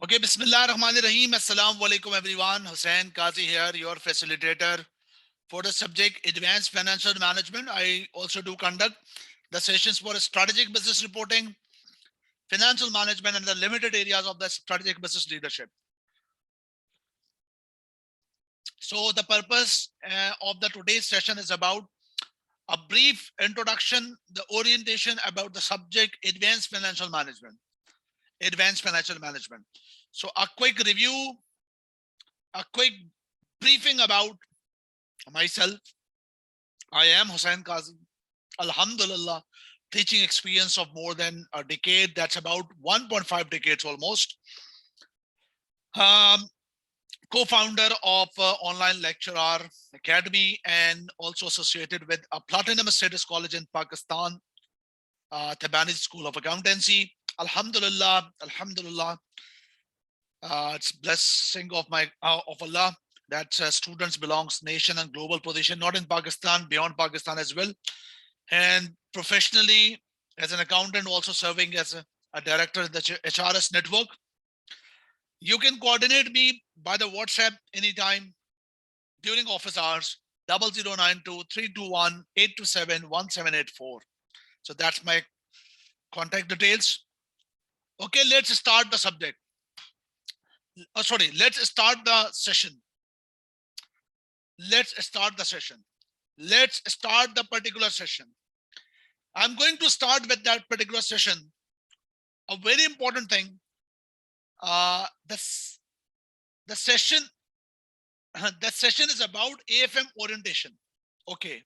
Okay, Bismillah Rahman Rahim. Assalamu alaikum everyone. Hussain Qazi here, your facilitator for the subject Advanced Financial Management. I also do conduct the sessions for strategic business reporting, financial management, and the limited areas of the strategic business leadership. So the purpose of the today's session is about a brief introduction, the orientation about the subject Advanced Financial Management. Advanced Financial Management. So a quick review, a quick briefing about myself. I am Hussain Qazi. Alhamdulillah, teaching experience of more than a decade. That's about 1.5 decades almost. Co-founder of Online Lecturer Academy and also associated with a Platinum Status College in Pakistan, Tabani's School of Accountancy. Alhamdulillah, Alhamdulillah. It's blessing of Allah that students belongs nation and global position, not in Pakistan, beyond Pakistan as well. And professionally, as an accountant, also serving as a director in the HRS network. You can coordinate me by the WhatsApp anytime during office hours, 0092-321-827-1784. So that's my contact details. Okay, let's start the subject. Let's start the session. Let's start the session. Let's start the particular session. I'm going to start with that particular session. A very important thing. The session is about AFM orientation. Okay,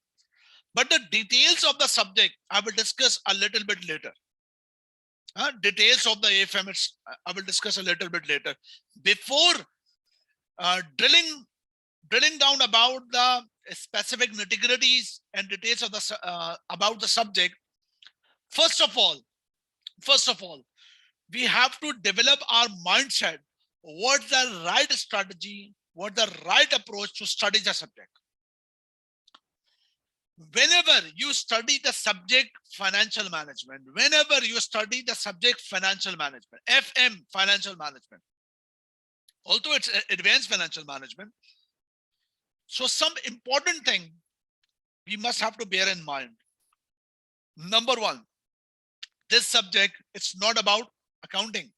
but the details of the subject I will discuss a little bit later. Details of the AFM I will discuss a little bit later. Before drilling down about the specific nitty-gritties and details of the about the subject, first of all, we have to develop our mindset. What's the right strategy? What's the right approach to study the subject? Whenever you study the subject financial management, FM, financial management, although it's advanced financial management, so some important thing we must have to bear in mind. Number one, this subject, it's not about accounting.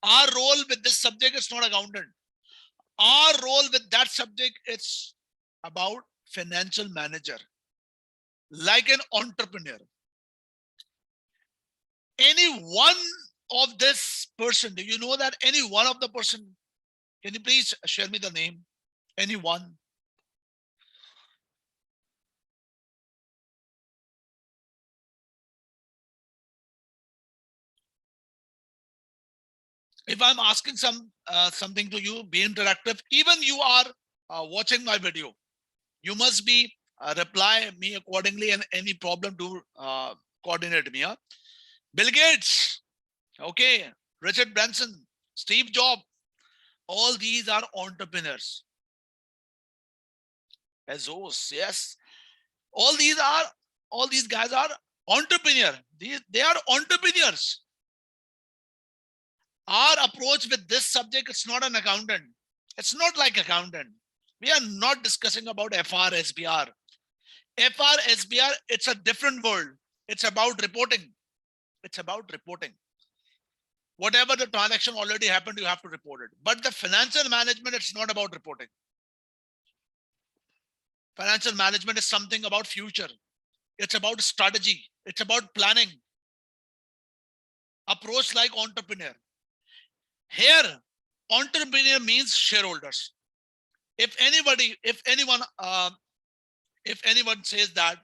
Our role with this subject is not accountant. Our role with that subject, it's about financial manager, like an entrepreneur. Any one of this person, do you know that any one of the person? Can you please share me the name? Any one? If I'm asking something to you, be interactive. Even you are watching my video, you must be reply me accordingly, and any problem to coordinate me. Bill Gates, okay, Richard Branson, Steve Jobs, all these are entrepreneurs. Bezos, yes, all these guys are entrepreneur. They are entrepreneurs. Our approach with this subject, it's not an accountant. It's not like accountant. We are not discussing about FR, SBR. FR, SBR, it's a different world. It's about reporting. It's about reporting. Whatever the transaction already happened, you have to report it. But the financial management, it's not about reporting. Financial management is something about future. It's about strategy. It's about planning. Approach like entrepreneur. Here, entrepreneur means shareholders. If anyone says that,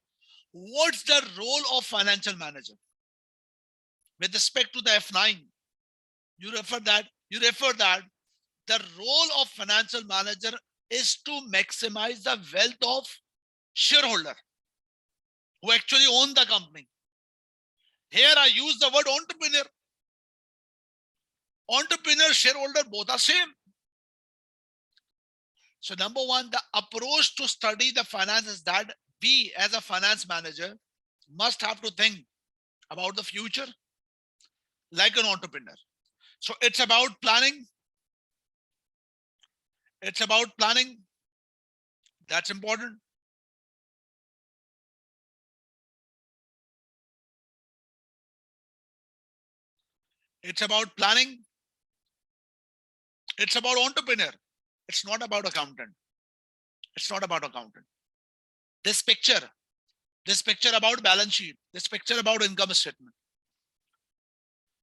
what's the role of financial manager? With respect to the F9, you refer that the role of financial manager is to maximize the wealth of shareholder who actually own the company. Here I use the word entrepreneur. Entrepreneur, shareholder, both are same. So number one, the approach to study the finance is that we as a finance manager must have to think about the future like an entrepreneur. So it's about planning. It's about planning. That's important. It's about planning. It's about entrepreneur. It's not about accountant. It's not about accountant. This picture about balance sheet, this picture about income statement.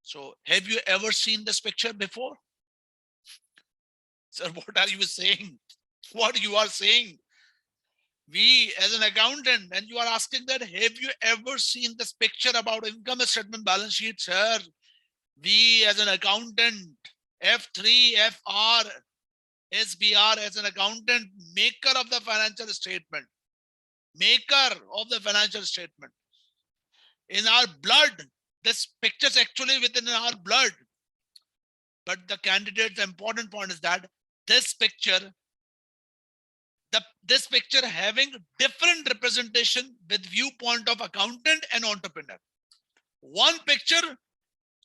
So have you ever seen this picture before? Sir, what are you saying? What you are saying? We as an accountant, and you are asking that, have you ever seen this picture about income statement, balance sheet? Sir, we as an accountant, F3, FR, SBR, as an accountant, maker of the financial statement, in our blood, this picture is actually within our blood. But the candidate's important point is that this picture having different representation with viewpoint of accountant and entrepreneur. One picture,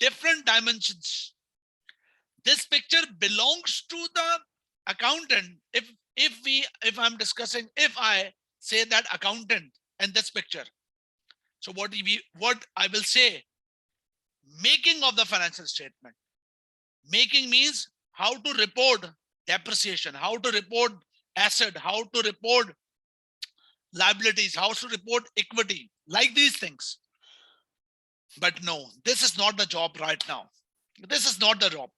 different dimensions. This picture belongs to the accountant. If I say that accountant and this picture, so what I will say, making of the financial statement. Making means how to report depreciation, how to report asset, how to report liabilities, how to report equity, like these things. But no, this is not the job right now. This is not the job.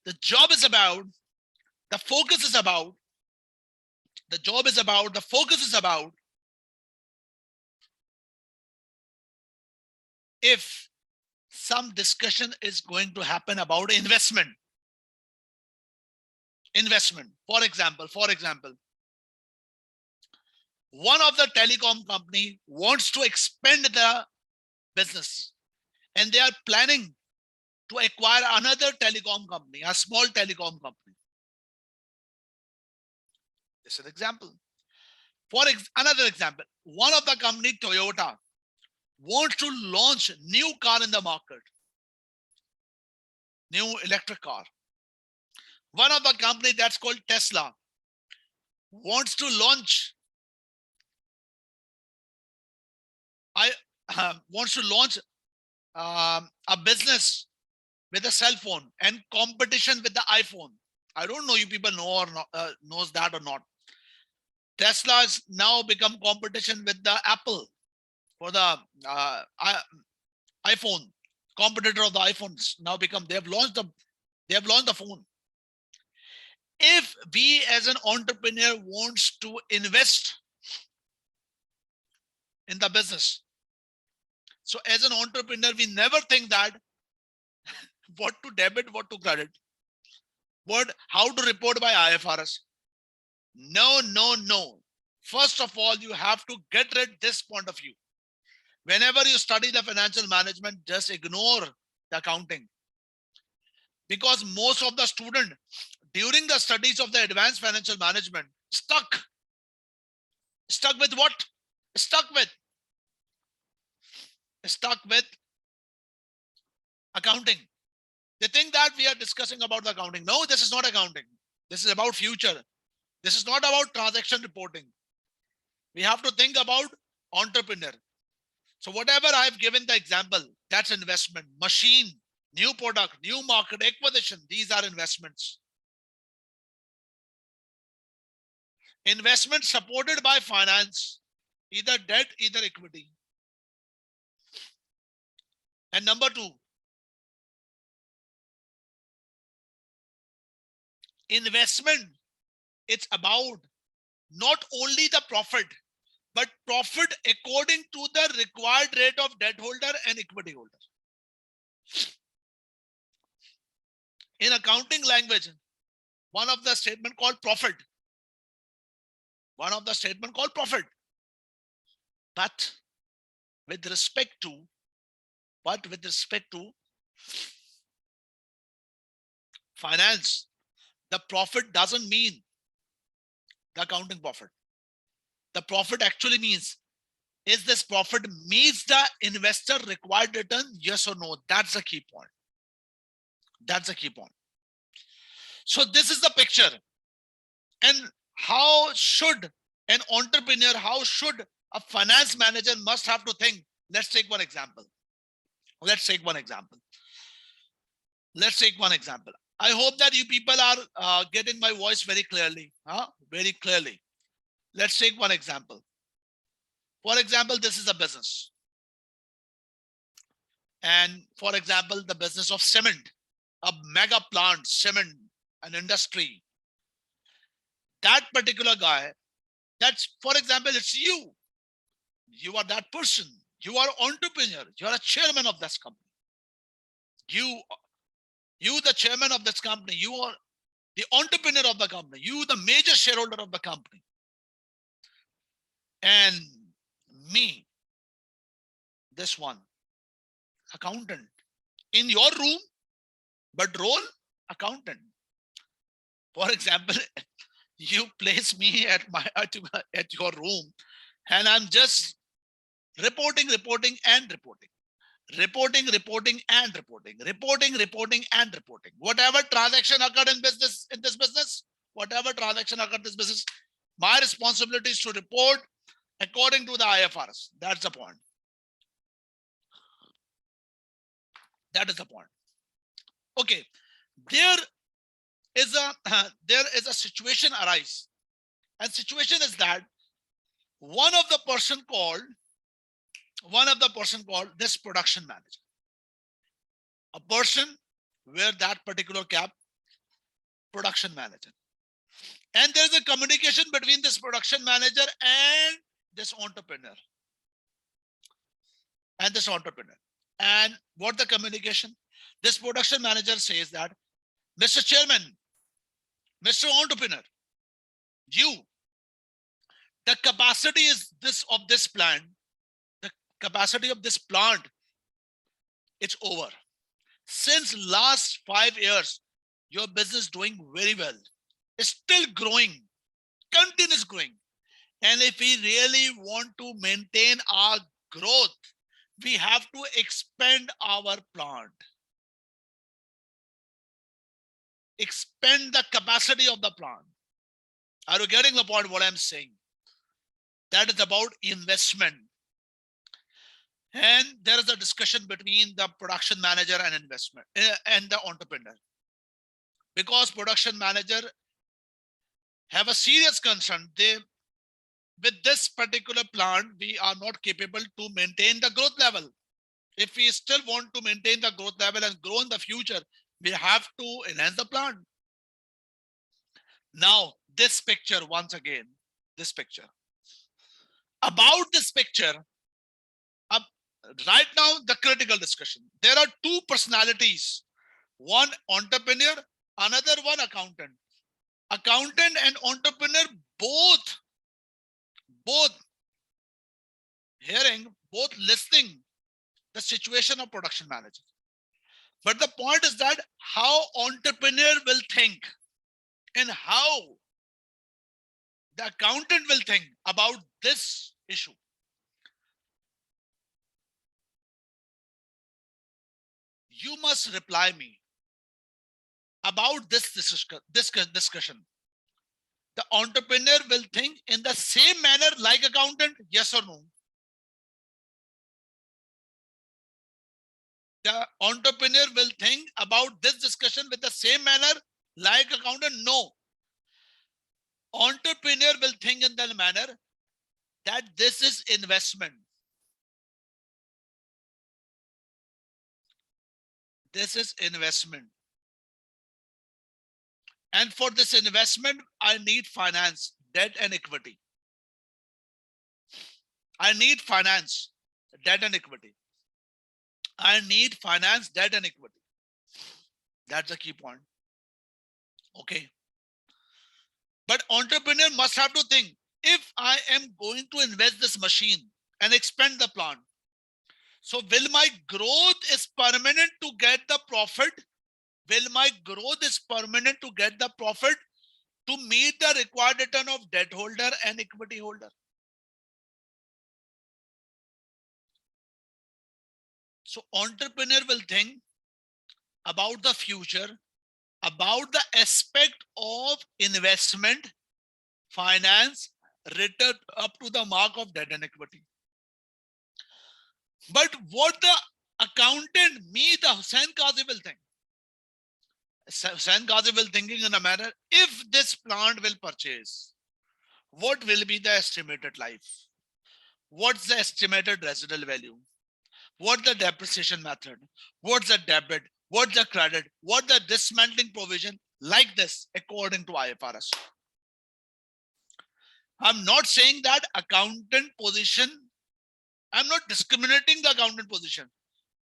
The job is about, the focus is about, the job is about, the focus is about, if some discussion is going to happen about investment. For example, one of the telecom company wants to expand the business, and they are planning to acquire another telecom company, a small telecom company. This is an example. Another example, one of the company, Toyota, wants to launch new car in the market, new electric car. One of the company that's called Tesla wants to launch a business with a cell phone and competition with the iPhone. I don't know you people know or not, knows that or not. Tesla has now become competition with the Apple for the iPhone. Competitor of the iPhones now become, they have launched the phone. If we as an entrepreneur wants to invest in the business, so as an entrepreneur, we never think that what to debit, what to credit, how to report by IFRS. No. First of all, you have to get rid of this point of view. Whenever you study the financial management, just ignore the accounting. Because most of the students during the studies of the advanced financial management stuck with what? Stuck with accounting. They think that we are discussing about the accounting. No, this is not accounting. This is about future. This is not about transaction reporting. We have to think about entrepreneur. So whatever I've given the example, that's investment. Machine, new product, new market, acquisition, these are investments. Investment supported by finance, either debt, either equity. And number two, investment, it's about not only the profit, but profit according to the required rate of debt holder and equity holder. In accounting language, one of the statement called profit. But with respect to finance, the profit doesn't mean the accounting profit. The profit actually means, is this profit meets the investor required return? Yes or no? That's the key point. That's the key point. So this is the picture. And how should an entrepreneur, how should a finance manager must have to think? Let's take one example. Let's take one example. Let's take one example. I hope that you people are getting my voice very clearly. Very clearly. Let's take one example. For example, this is a business. And for example, the business of cement, a mega plant, cement, an industry. That particular guy, that's, for example, it's you. You are that person. You are entrepreneur. You are a chairman of this company. You, the chairman of this company. You are the entrepreneur of the company. You, the major shareholder of the company. And me, this one, accountant, in your room, but role accountant. For example, you place me at your room, and I'm just reporting and reporting, reporting and reporting. Whatever transaction occurred in this business, whatever transaction occurred in this business, my responsibility is to report according to the IFRS. That's the point. That is the point. Okay, there is a situation arise, and situation is that one of the person called this production manager, a person where that particular cap production manager, and there is a communication between this production manager and this entrepreneur. And what the communication? This production manager says that, Mr. Chairman, Mr. Entrepreneur, the capacity is of this plant. The capacity of this plant, it's over. Since last 5 years, your business doing very well. It's still growing, continuous growing. And if we really want to maintain our growth, we have to expand our plant. Expand the capacity of the plant. Are you getting the point what I'm saying? That is about investment. And there is a discussion between the production manager and investment and the entrepreneur. Because production manager have a serious concern. With this particular plant, we are not capable to maintain the growth level. If we still want to maintain the growth level and grow in the future, we have to enhance the plant. Now, this picture, once again, this picture. About this picture, right now, the critical discussion. There are two personalities, one entrepreneur, another one accountant. Accountant and entrepreneur both hearing, both listening the situation of production manager. But the point is that how entrepreneur will think and how the accountant will think about this issue. You must reply me about this discussion. The entrepreneur will think in the same manner like accountant, yes or no? The entrepreneur will think about this discussion with the same manner like accountant, no. Entrepreneur will think in that manner that this is investment. This is investment. And for this investment, I need finance, debt and equity. I need finance, debt and equity. I need finance, debt and equity. That's the key point. Okay. But entrepreneur must have to think, if I am going to invest this machine and expand the plant, so will my growth is permanent to get the profit? Will my growth is permanent to get the profit to meet the required return of debt holder and equity holder? So entrepreneur will think, about the future, about the aspect of investment, finance, return up to the mark of debt and equity. But what the accountant, me, the Hussain Qazi will think. Hussain Qazi will thinking in a manner, if this plant will purchase, what will be the estimated life? What's the estimated residual value? What's the depreciation method? What's the debit? What's the credit? What's the dismantling provision? Like this, according to IFRS. I'm not saying that accountant position, I'm not discriminating the accountant position.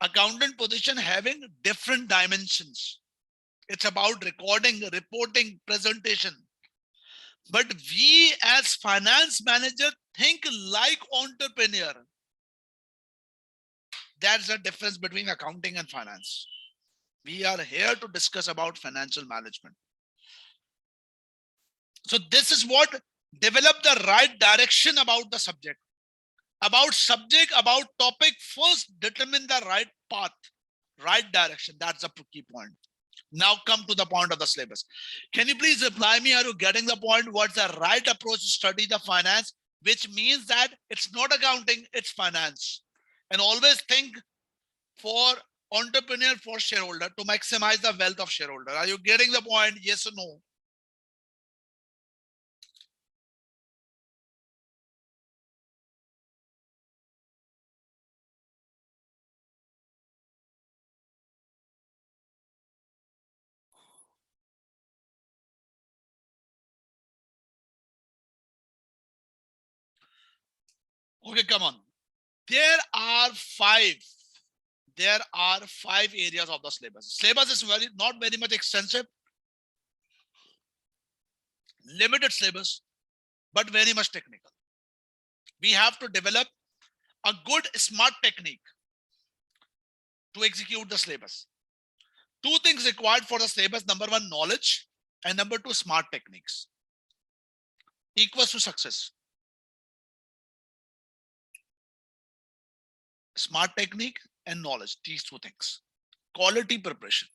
Accountant position having different dimensions. It's about recording, reporting, presentation. But we as finance manager think like entrepreneur. That's the difference between accounting and finance. We are here to discuss about financial management. So this is what develop the right direction about the subject. About subject, about topic, first determine the right path, right direction. That's the key point. Now come to the point of the syllabus. Can you please reply me? Are you getting the point? What's the right approach to study the finance? Which means that it's not accounting, it's finance. And always think for entrepreneur, for shareholder, to maximize the wealth of shareholder. Are you getting the point? Yes or no? Okay, come on. There are five areas of the syllabus. Syllabus is not very much extensive, limited syllabus, but very much technical. We have to develop a good smart technique to execute the syllabus. Two things required for the syllabus: number one, knowledge, and number two, smart techniques. Equals to success. Smart technique and knowledge, these two things. Quality preparation.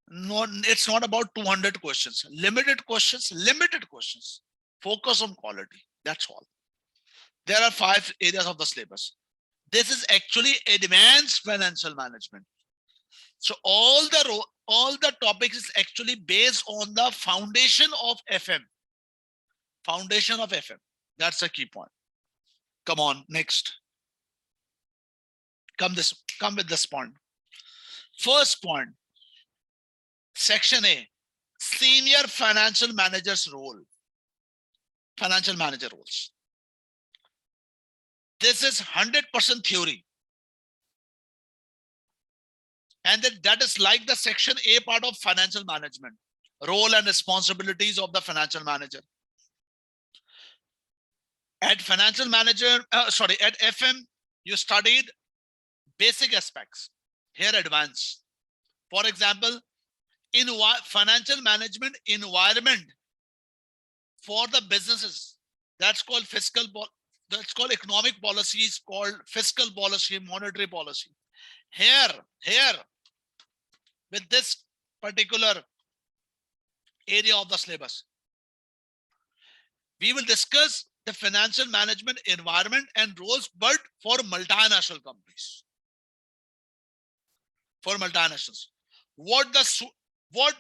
No, it's not about 200 questions. Limited questions. Focus on quality. That's all. There are five areas of the syllabus. This is actually advanced financial management. So all the topics is actually based on the foundation of FM. Foundation of FM. That's a key point. Come on, next. Come with this point. First point, section A, senior financial manager's role. Financial manager roles. This is 100% theory. And that is like the section A part of financial management, role and responsibilities of the financial manager. At financial manager, at FM, you studied basic aspects. Here, advanced. For example, in financial management environment for the businesses, that's called fiscal. That's called economic policies, called fiscal policy, monetary policy. Here, with this particular area of the syllabus, we will discuss the financial management environment and roles, but for multinational companies. For multinationals, what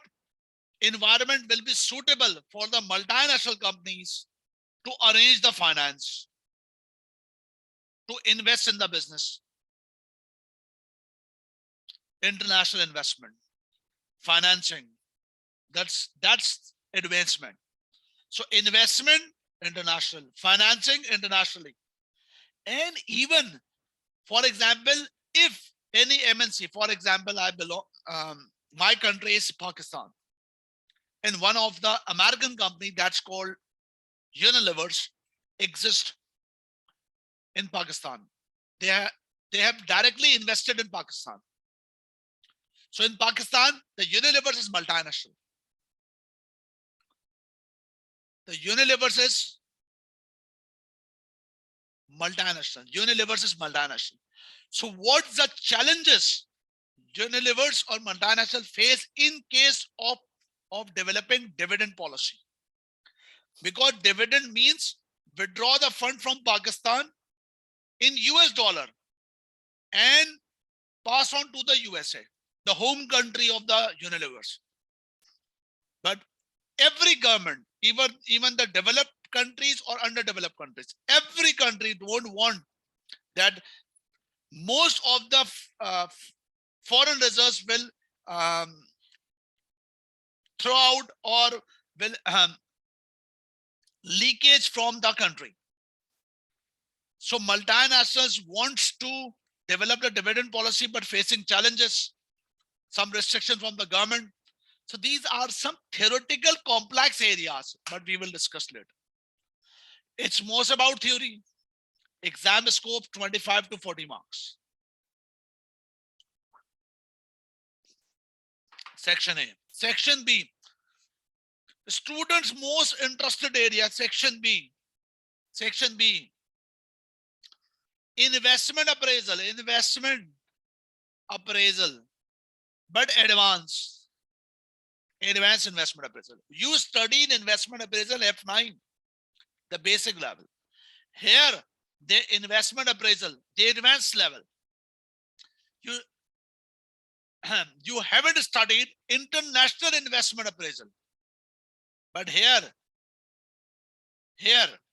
environment will be suitable for the multinational companies to arrange the finance, to invest in the business, international investment, financing. That's advancement. So investment, international, financing internationally. And even, for example, if any MNC, for example, I belong, my country is Pakistan, and one of the American company that's called Unilever exists in Pakistan. They have directly invested in Pakistan. So in Pakistan, the Unilever is multinational. The Unilever is multinational. So what's the challenges Unilevers or multinational face in case of developing dividend policy? Because dividend means withdraw the fund from Pakistan in US dollar and pass on to the USA, the home country of the Unilevers. But every government, even the developed countries or underdeveloped countries, every country don't want that most of the foreign reserves will throw out or will leakage from the country. So multinationals wants to develop the dividend policy, but facing challenges, some restriction from the government. So these are some theoretical complex areas, but we will discuss later. It's most about theory. Exam scope 25 to 40 marks. Section A. Section B. Students' most interested area, section B. Section B. Investment appraisal. Investment appraisal. But advanced. Advanced investment appraisal. You studied investment appraisal F9, the basic level. Here, the investment appraisal, the advanced level. You haven't studied international investment appraisal. But here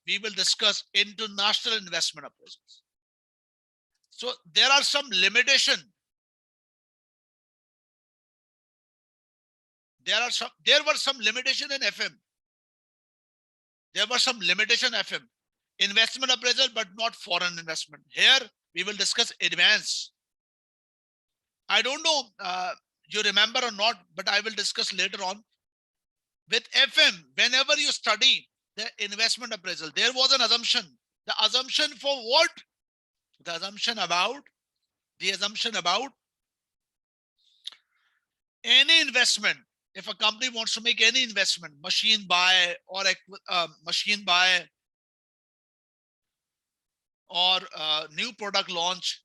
we will discuss international investment appraisals. So there are some limitation. There were some limitation in FM. There were some limitation FM. Investment appraisal, but not foreign investment. Here we will discuss advanced. I don't know you remember or not, but I will discuss later on. With FM, whenever you study the investment appraisal, there was an assumption. The assumption for what? The assumption about any investment. If a company wants to make any investment, machine buy or new product launch,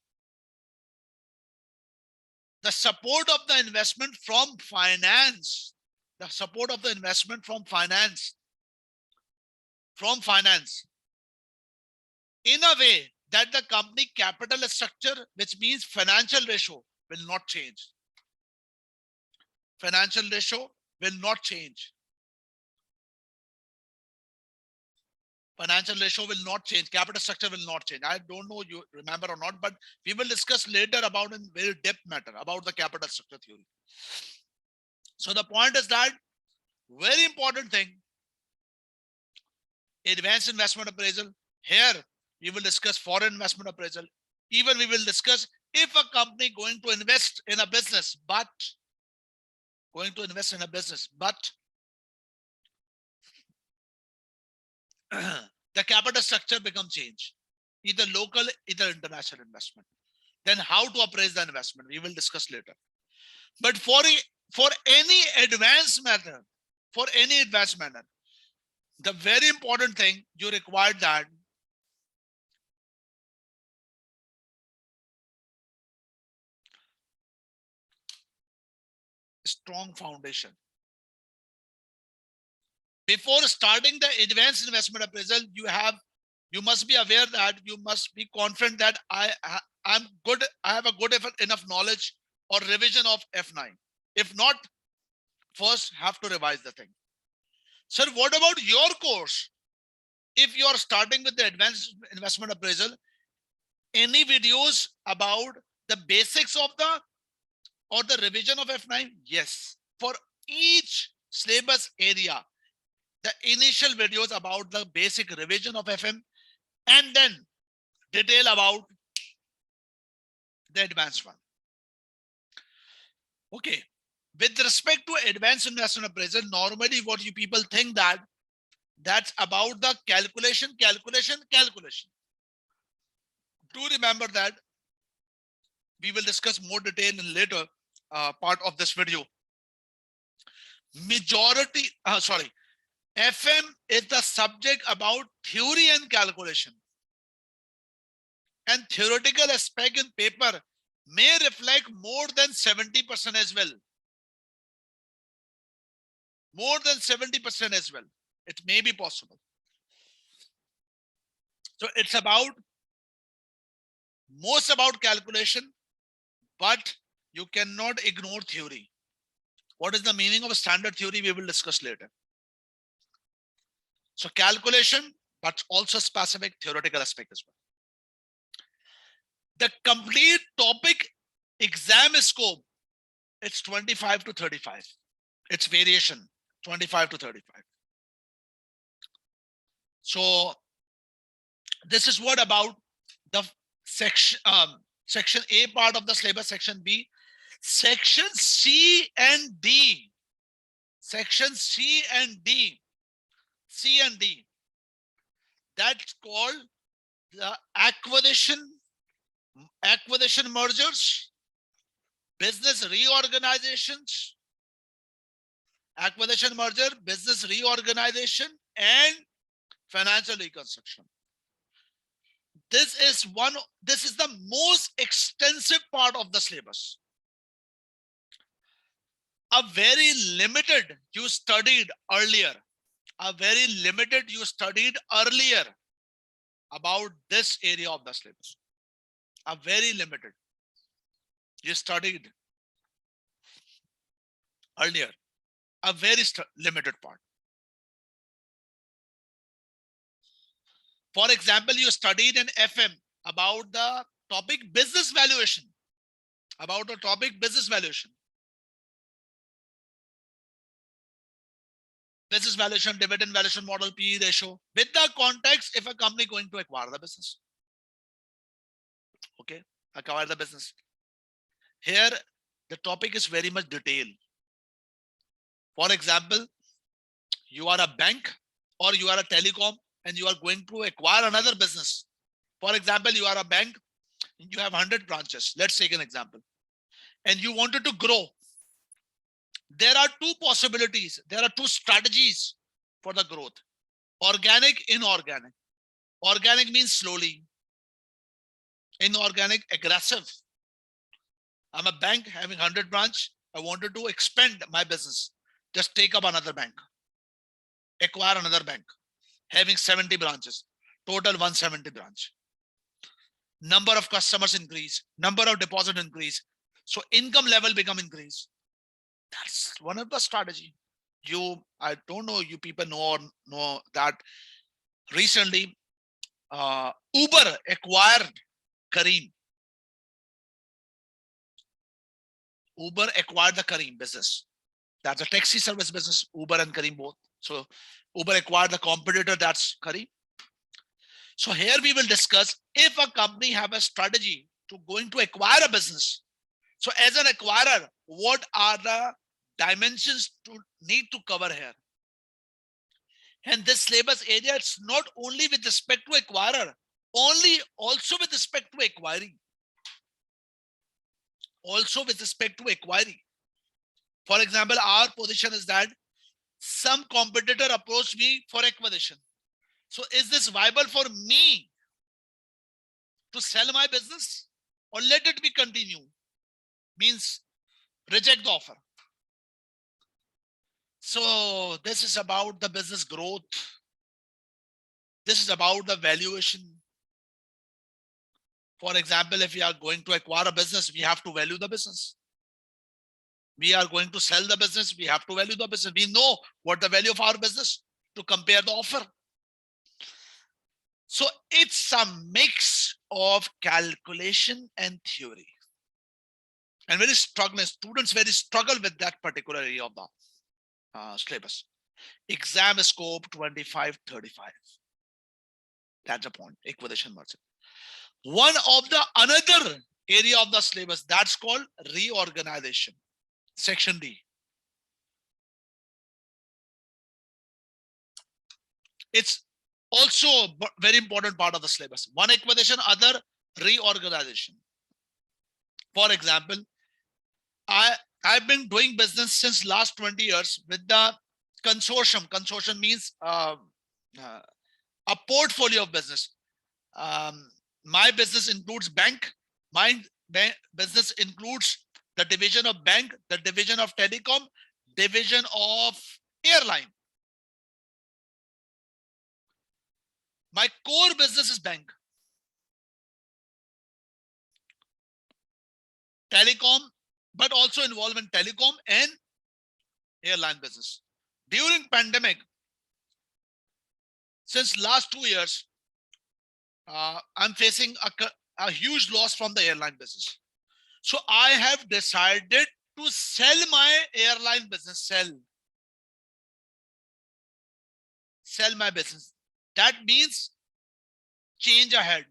the support of the investment from finance, in a way that the company capital structure, which means financial ratio, will not change. Financial ratio will not change. Financial ratio will not change. Capital structure will not change. I don't know you remember or not, but we will discuss later about in very depth matter about the capital structure theory. So the point is that very important thing, advanced investment appraisal. Here we will discuss foreign investment appraisal. Even we will discuss if a company going to invest in a business, but the capital structure becomes changed, either local, either international investment. Then how to appraise the investment, we will discuss later. But for any advanced method, the very important thing you require that strong foundation. Before starting the advanced investment appraisal, you must be aware that you must be confident that I have a good enough knowledge or revision of F9. If not, first have to revise the thing. Sir, what about your course? If you are starting with the advanced investment appraisal, any videos about the basics of the revision of F9? Yes. For each syllabus area, the initial videos about the basic revision of FM, and then detail about the advanced one. Okay. With respect to advanced investment appraisal, normally what you people think that's about the calculation. Do remember that we will discuss more detail in later part of this video. FM is the subject about theory and calculation. And theoretical aspect in paper may reflect more than 70% as well. More than 70% as well. It may be possible. So it's most about calculation, but you cannot ignore theory. What is the meaning of a standard theory? We will discuss later. So calculation, but also specific theoretical aspect as well. The complete topic exam scope, it's 25 to 35. It's variation, 25 to 35. So this is what about the section A part of the syllabus, section B. Section C and D. Section C and D. C and D. That's called the acquisition mergers, business reorganizations, acquisition merger, business reorganization, and financial reconstruction. This is the most extensive part of the syllabus. A very limited you studied earlier. A very limited you studied earlier about this area of the syllabus. A very limited you studied earlier. A very limited part. For example, you studied in FM about the topic business valuation. About the topic business valuation. Business valuation, dividend valuation model, PE ratio, with the context if a company going to acquire the business. Okay, acquire the business. Here, the topic is very much detailed. For example, you are a bank or you are a telecom and you are going to acquire another business. For example, you are a bank, you have 100 branches. Let's take an example. And you wanted to grow. There are two possibilities. There are two strategies for the growth. Organic, inorganic. Organic means slowly. Inorganic, aggressive. I'm a bank having 100 branch. I wanted to expand my business. Just take up another bank. Acquire another bank. Having 70 branches. Total 170 branch. Number of customers increase. Number of deposit increase. So income level become increase. That's one of the strategy. I don't know you people know that recently Uber acquired Careem. Uber acquired the Careem business. That's a taxi service business, Uber and Careem both. So Uber acquired the competitor, that's Careem. So here we will discuss if a company have a strategy to going to acquire a business. So as an acquirer, what are the dimensions to need to cover here? And this syllabus area, it's not only with respect to acquirer, also with respect to acquiring. Also with respect to acquiring. For example, our position is that some competitor approached me for acquisition. So is this viable for me to sell my business or let it be continue? Means reject the offer. So this is about the business growth. This is about the valuation. For example, if we are going to acquire a business, we have to value the business. We are going to sell the business, we have to value the business. We know what the value of our business to compare the offer. So it's a mix of calculation and theory. And students very struggle with that particular area of the syllabus. Exam scope 25, 35. That's the point, acquisition merger. One of the another area of the syllabus that's called reorganization, section D. It's also a very important part of the syllabus. One acquisition, other reorganization. For example, I've been doing business since last 20 years with the consortium. Consortium means a portfolio of business. My business includes bank. My business includes the division of bank, the division of telecom, division of airline. My core business is bank, telecom, but also involved in telecom and airline business. During pandemic, since last 2 years, I'm facing a huge loss from the airline business. So I have decided to sell my airline business, sell my business. That means change ahead.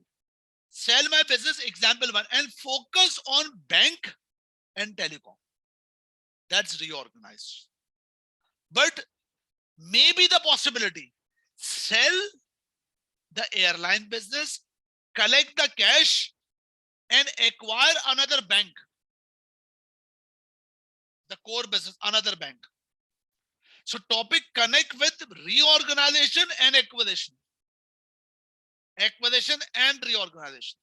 Sell my business, example one, and focus on bank and telecom. That's reorganized. But maybe the possibility, sell the airline business, collect the cash, and acquire another bank. The core business, another bank. So topic connect with reorganization and acquisition. Acquisition and reorganization.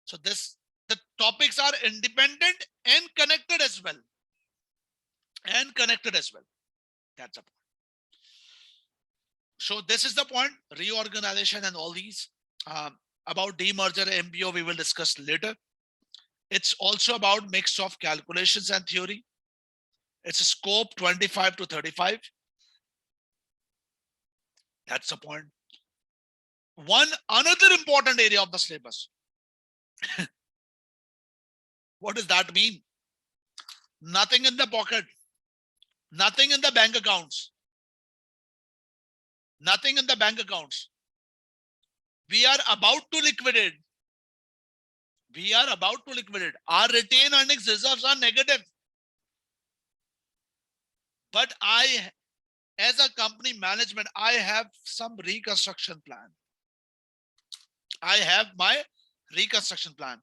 So the topics are independent and connected as well. And connected as well. That's a point. So this is the point, reorganization and all these. About demerger MBO, we will discuss later. It's also about mix of calculations and theory. It's a scope 25 to 35. That's the point. Another important area of the syllabus. What does that mean? Nothing in the pocket, nothing in the bank accounts, nothing in the bank accounts. We are about to liquidate. We are about to liquidate. Our retained earnings reserves are negative. But as a company management, I have some reconstruction plan. I have my reconstruction plan.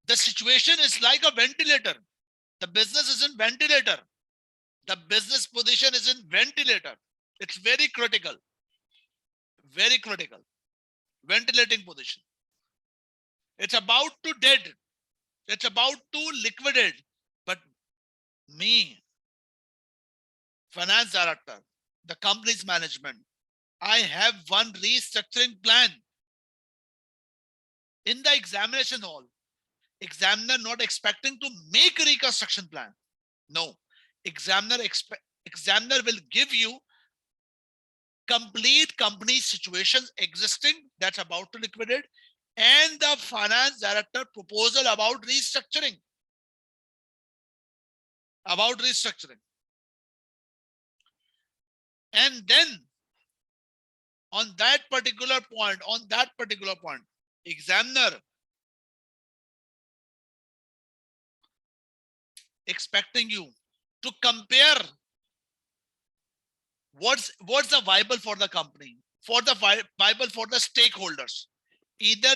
The situation is like a ventilator. The business is in ventilator. The business position is in ventilator. It's very critical. Very critical. Ventilating position. It's about to dead. It's about to liquidate. But me, finance director, the company's management, I have one restructuring plan. In the examination hall, examiner not expecting to make a reconstruction plan. No, examiner will give you complete company situations existing that's about to liquidate and the finance director proposal about restructuring. About restructuring. And then on that particular point, examiner expecting you to compare what's the viable for the company, for the viable for the stakeholders, either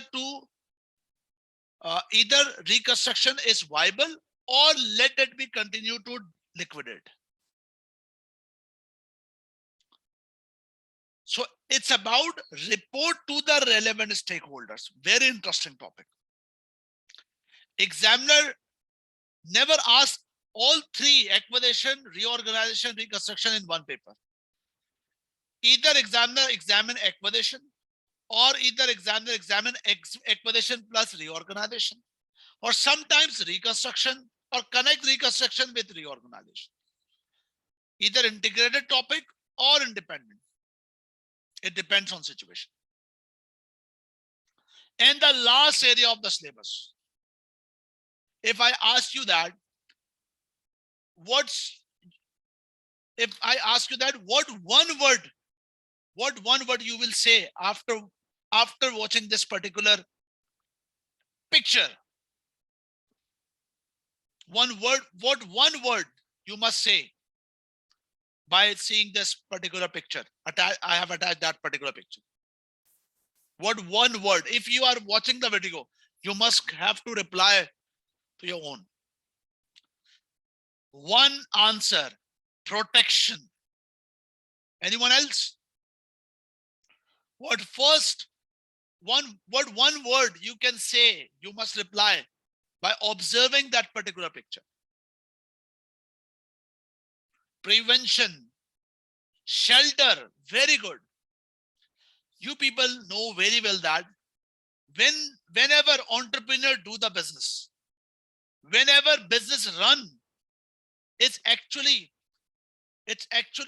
reconstruction is viable or let it be continue to liquidate. So it's about report to the relevant stakeholders. Very interesting topic. Examiner never asks all three: acquisition, reorganization, reconstruction in one paper. Either examiner examine acquisition or either examiner examine acquisition plus reorganization, or sometimes reconstruction or connect reconstruction with reorganization. Either integrated topic or independent. It depends on situation. And the last area of the syllabus. If I ask you that, what one word you will say after watching this particular picture? One word, what one word you must say by seeing this particular picture? I have attached that particular picture. What one word? If you are watching the video, you must have to reply to your own. One answer: protection. Anyone else? What first one word you can say, you must reply by observing that particular picture. Prevention, shelter, very good. You people know very well that whenever entrepreneur do the business, whenever business run, it's actually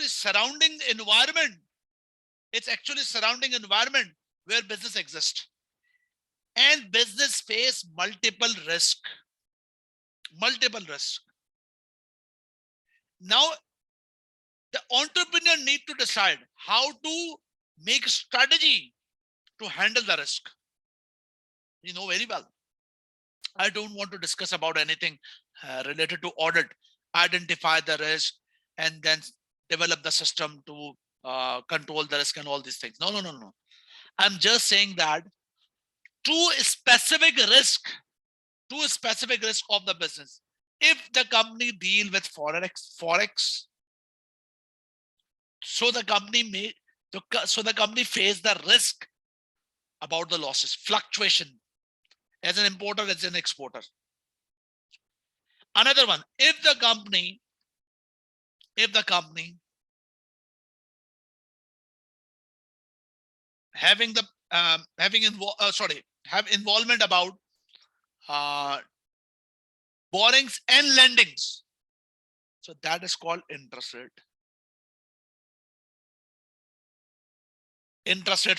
surrounding environment. It's actually surrounding environment where business exists. And business face multiple risk. Multiple risk. Now, the entrepreneur need to decide how to make a strategy to handle the risk. You know very well. I don't want to discuss about anything related to audit. Identify the risk and then develop the system to control the risk and all these things. No, no, no, no. I'm just saying that to a specific risk of the business. If the company deal with forex, so the company face the risk about the losses, fluctuation as an importer, as an exporter. Another one, if the company having the have involvement about borrowings and lendings, so that is called interest rate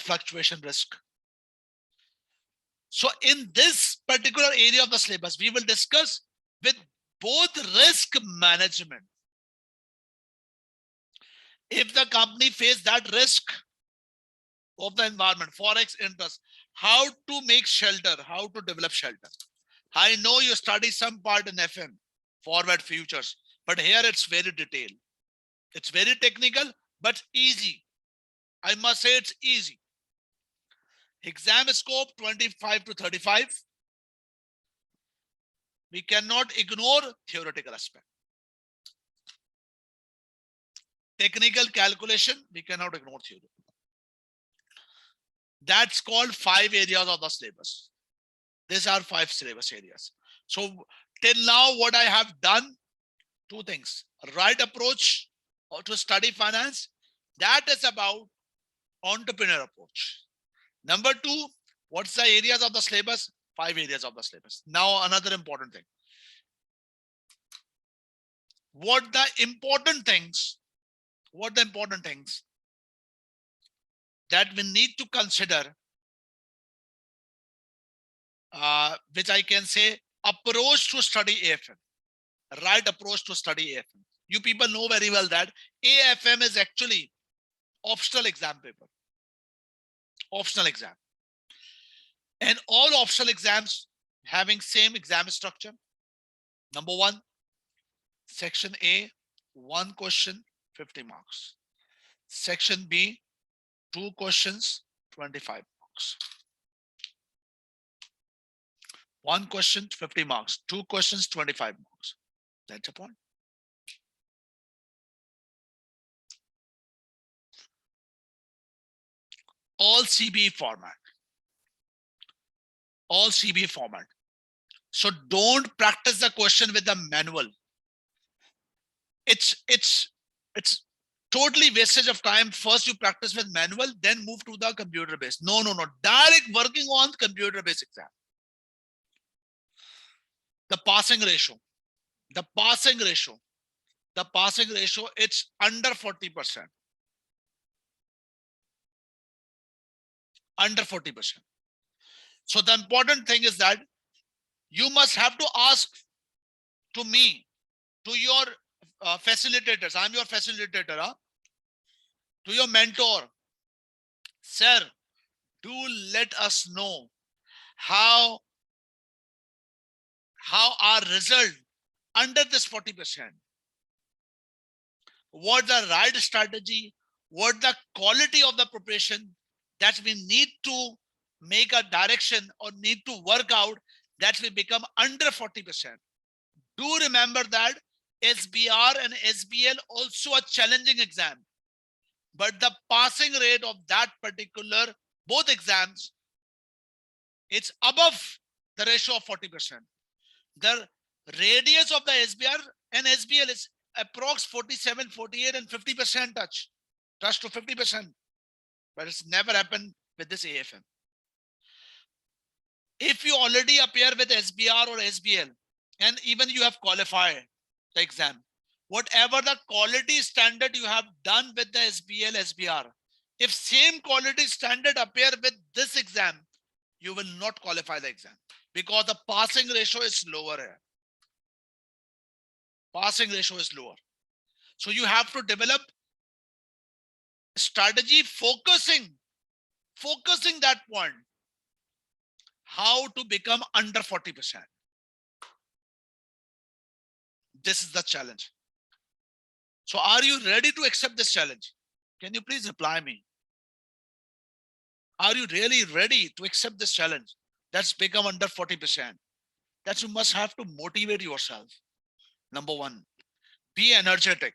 fluctuation risk. So in this particular area of the syllabus, we will discuss with both risk management. If the company face that risk of the environment, forex interest, how to make shelter, how to develop shelter. I know you study some part in FM, forward futures, but here it's very detailed. It's very technical, but easy. I must say it's easy. Exam scope 25 to 35. We cannot ignore theoretical aspect. Technical calculation, we cannot ignore theory. That's called 5 areas of the syllabus. These are 5 syllabus areas. So till now, what I have done, 2 things. Right approach to study finance, that is about entrepreneur approach. Number 2, what's the areas of the syllabus? 5 areas of the syllabus. Now another important thing. What the important things that we need to consider, which I can say approach to study AFM, right approach to study AFM. You people know very well that AFM is actually optional exam paper, optional exam. And all optional exams having same exam structure. Number 1, section A, 1 question, 50 marks. Section B, 2 questions, 25 marks. 1 question, 50 marks. 2 questions, 25 marks. That's the point. All CBE format. All CBE format. So don't practice the question with the manual. It's totally wastage of time. First you practice with manual, then move to the computer based. No, no, no. Direct working on computer based exam. The passing ratio. The passing ratio, it's under 40%. Under 40%. So the important thing is that you must have to ask to me, to your facilitators. I'm your facilitator, huh? To your mentor. Sir, do let us know how our result under this 40%. What the right strategy, what the quality of the preparation that we need to make a direction or need to work out, that will become under 40%. Do remember that SBR and SBL also a challenging exam, but the passing rate of that particular both exams It's above the ratio of 40%. The radius of the SBR and SBL is approx 47, 48 and 50% touch to 50%. But it's never happened with this AFM. If you already appear with SBR or SBL, and even you have qualified the exam, whatever the quality standard you have done with the SBL, SBR, if same quality standard appear with this exam, you will not qualify the exam because the passing ratio is lower here. Passing ratio is lower. So you have to develop strategy focusing that point, how to become under 40%. This is the challenge. So are you ready to accept this challenge? Can you please reply me? Are you really ready to accept this challenge? That's become under 40%. That you must have to motivate yourself. Number one, be energetic.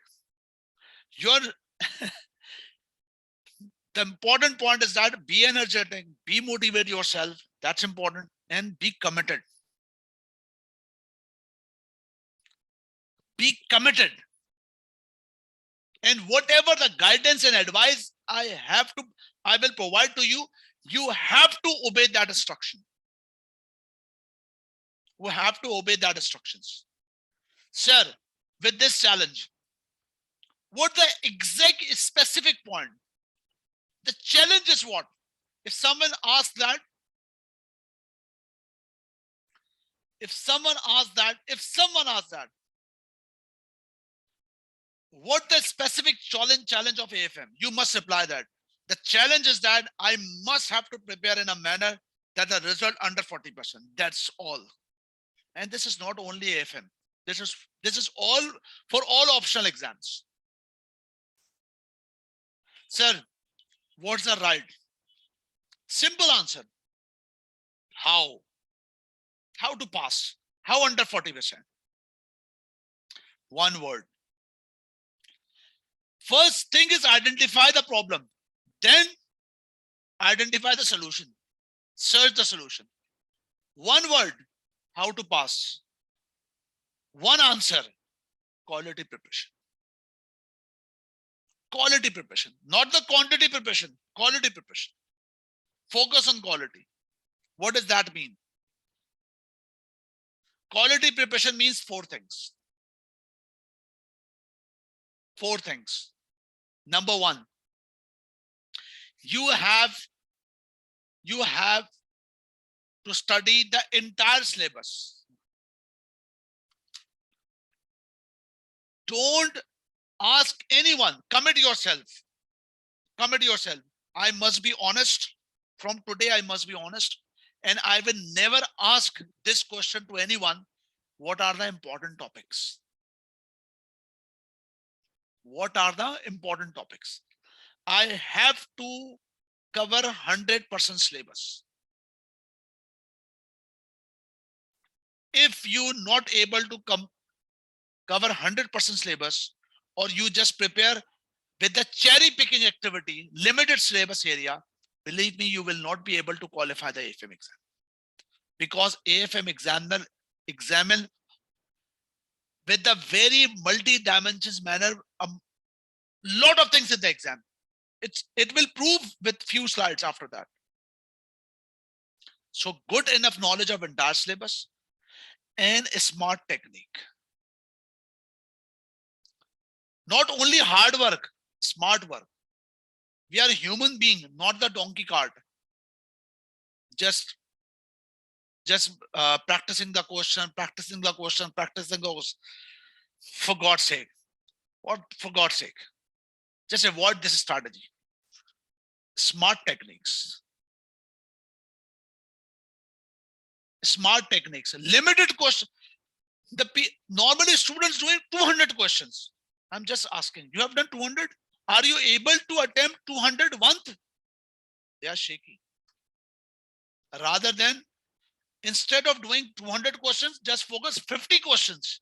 The important point is that be energetic, be motivate yourself. That's important, and be committed. Be committed. And whatever the guidance and advice I will provide to you, you have to obey that instruction. We have to obey that instructions. Sir, with this challenge, what the exact specific point? The challenge is what? If someone asks that, what the specific challenge of AFM? You must reply that. The challenge is that I must have to prepare in a manner that the result under 40%. That's all. And this is not only AFM. This is all for all optional exams. Sir, what's the right? Simple answer. How? How to pass? How under 40%? One word. First thing is identify the problem. Then identify the solution. Search the solution. One word. How to pass? One answer. Quality preparation. Quality preparation, not the quantity preparation, quality preparation. Focus on quality. What does that mean? Quality preparation means four things. Four things. Number one, you have to study the entire syllabus. Don't ask anyone. Commit yourself. Commit yourself. I must be honest. From today, I must be honest. And I will never ask this question to anyone. What are the important topics? What are the important topics? I have to cover 100% syllabus. If you're not able to cover 100% syllabus, or you just prepare with the cherry picking activity, limited syllabus area, believe me, you will not be able to qualify the AFM exam. Because AFM examine with the very multi-dimensions manner a lot of things in the exam. It will prove with few slides after that. So good enough knowledge of entire syllabus and a smart technique. Not only hard work, smart work. We are a human being, not the donkey cart. Just practicing the question. For God's sake. What? For God's sake. Just avoid this strategy. Smart techniques. Smart techniques. Limited question. Normally students doing 200 questions. I'm just asking, you have done 200? Are you able to attempt 200 once? They are shaky. Rather than, instead of doing 200 questions, just focus 50 questions,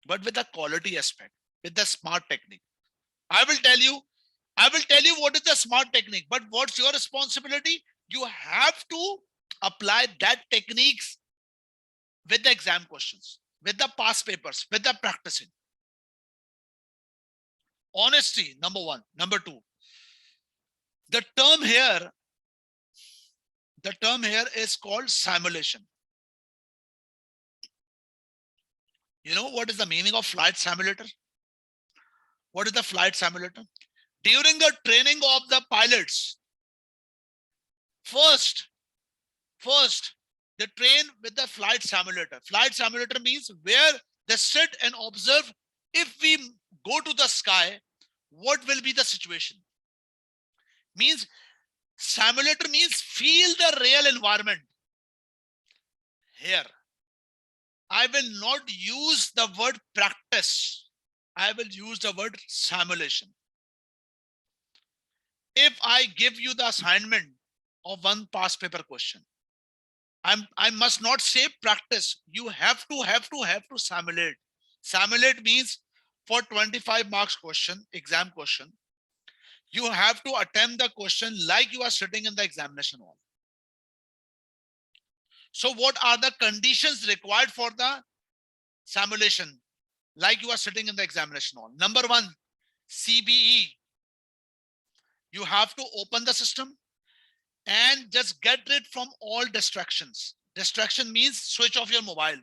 but with the quality aspect, with the smart technique. I will tell you what is the smart technique, but what's your responsibility? You have to apply that techniques with the exam questions, with the past papers, with the practicing. Honesty, number one. Number two, the term here is called simulation. You know what is the meaning of flight simulator? What is the flight simulator? During the training of the pilots, first they train with the flight simulator. Flight simulator means where they sit and observe, if we go to the sky, what will be the situation? Means simulator means feel the real environment. Here, I will not use the word practice. I will use the word simulation. If I give you the assignment of one past paper question, I must not say practice. You have to simulate. Simulate means for 25 marks question, exam question, you have to attempt the question like you are sitting in the examination hall. So what are the conditions required for the simulation like you are sitting in the examination hall? Number one, CBE. You have to open the system and just get rid from all distractions. Distraction means switch off your mobile.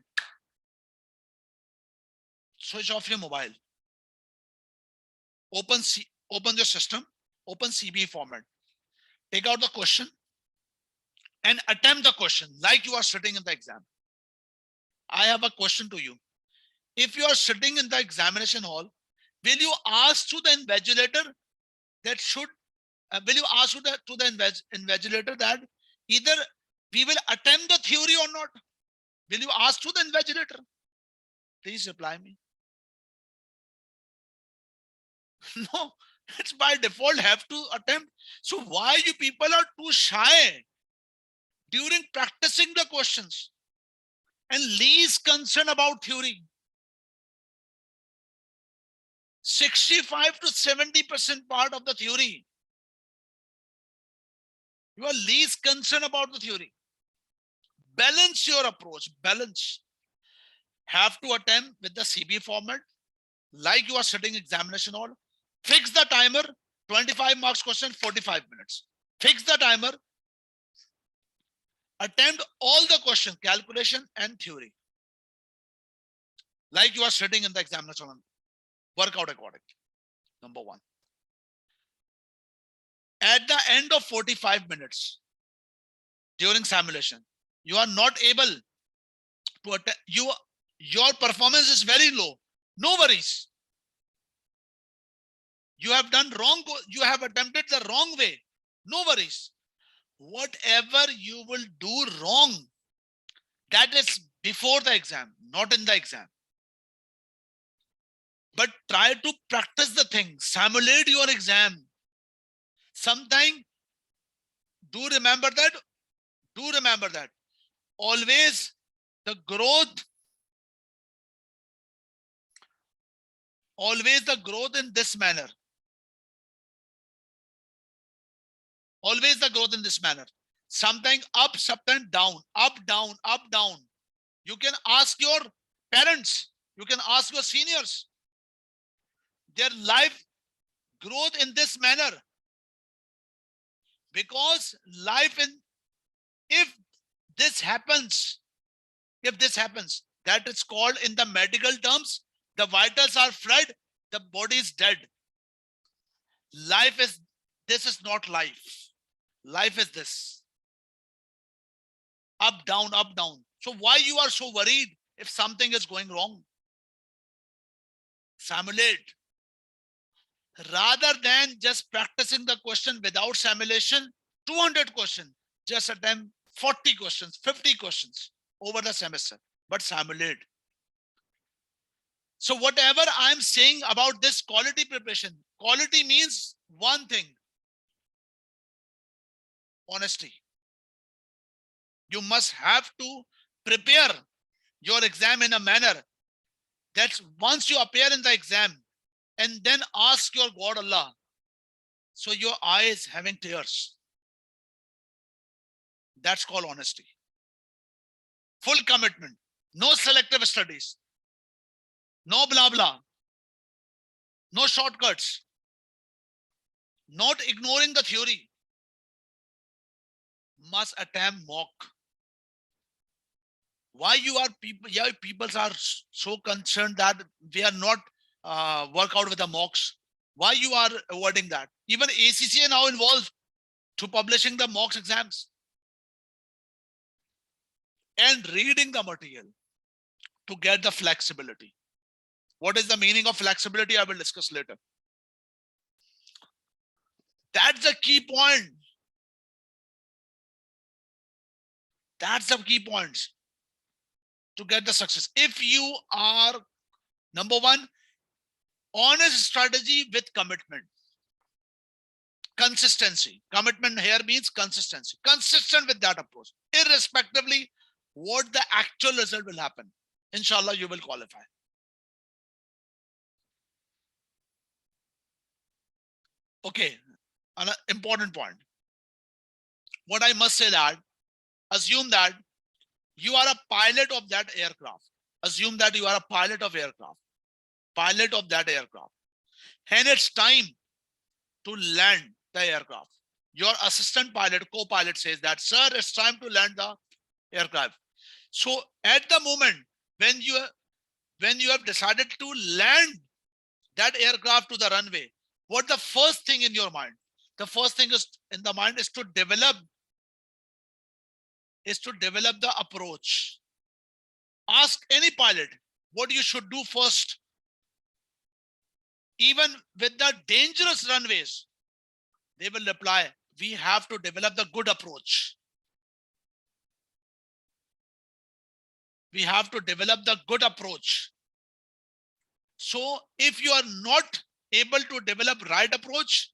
Switch off your mobile. Open your system, open CBE format. Take out the question and attempt the question like you are sitting in the exam. I have a question to you. If you are sitting in the examination hall, will you ask to the invigilator that should, will you ask to the invigilator that either we will attempt the theory or not? Will you ask to the invigilator? Please reply me. No, it's by default have to attempt. So why you people are too shy during practicing the questions and least concerned about theory? 65 to 70% part of the theory. You are least concerned about the theory. Balance your approach, balance. Have to attempt with the CBE format, like you are sitting examination hall. Fix the timer, 25 marks question, 45 minutes. Fix the timer. Attempt all the question, calculation and theory. Like you are sitting in the examination hall. Work out accordingly. Number one. At the end of 45 minutes, during simulation, you are not able to attempt, your performance is very low. No worries. You have done wrong, you have attempted the wrong way. No worries. Whatever you will do wrong, that is before the exam, not in the exam. But try to practice the thing, simulate your exam. Sometime, do remember that. Always the growth in this manner. Always the growth in this manner. Sometimes up, sometimes down, up, down, up, down. You can ask your parents, you can ask your seniors. Their life growth in this manner. Because life in, if this happens, that is called in the medical terms, the vitals are fried, the body is dead. Life is, this is not life. Life is this. Up, down, up, down. So why you are so worried if something is going wrong? Simulate. Rather than just practicing the question without simulation, 200 questions, just attempt 40 questions, 50 questions over the semester, but simulate. So whatever I'm saying about this quality preparation, quality means one thing, honesty. You must have to prepare your exam in a manner that once you appear in the exam and then ask your God Allah, so your eyes having tears. That's called honesty. Full commitment. No selective studies. No blah blah. No shortcuts. Not ignoring the theory. Must attempt mock. Why you are people? Yeah, people are so concerned that we are not work out with the mocks. Why you are avoiding that? Even ACCA now involved to publishing the mocks exams and reading the material to get the flexibility. What is the meaning of flexibility? I will discuss later. That's the key point. That's the key points to get the success. If you are, number one, honest strategy with commitment. Consistency. Commitment here means consistency. Consistent with that approach, irrespectively what the actual result will happen. Inshallah, you will qualify. Okay, an important point. What I must say that, assume that you are a pilot of that aircraft. Assume that you are a pilot of aircraft. Pilot of that aircraft. And it's time to land the aircraft. Your assistant pilot, co-pilot says that, sir, it's time to land the aircraft. So at the moment when you have decided to land that aircraft to the runway, what the first thing in your mind? The first thing is in the mind is to develop the approach. Ask any pilot what you should do first. Even with the dangerous runways, they will reply, we have to develop the good approach. We have to develop the good approach. So if you are not able to develop right approach,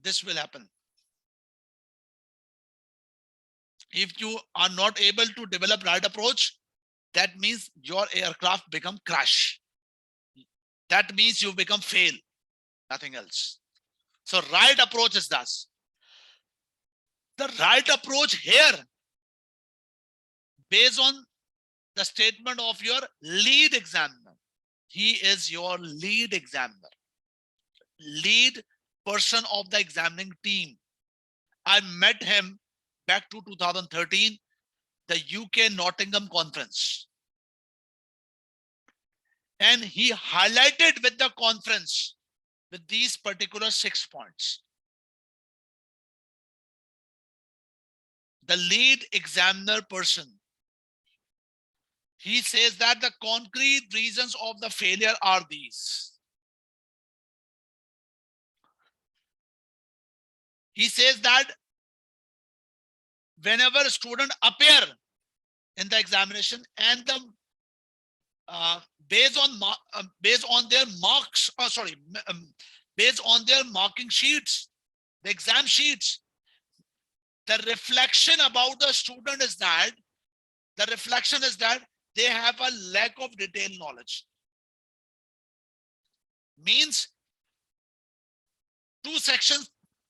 this will happen. If you are not able to develop right approach, that means your aircraft become crash. That means you become fail, nothing else. So right approach is thus. The right approach here, based on the statement of your lead examiner. He is your lead examiner, lead person of the examining team. I met him back to 2013, the UK Nottingham conference. And he highlighted with the conference with these particular 6 points. The lead examiner person, he says that the concrete reasons of the failure are these. He says that whenever a student appear in the examination and the based on their marks, based on their marking sheets, the exam sheets, the reflection about the student is that they have a lack of detailed knowledge. Means two section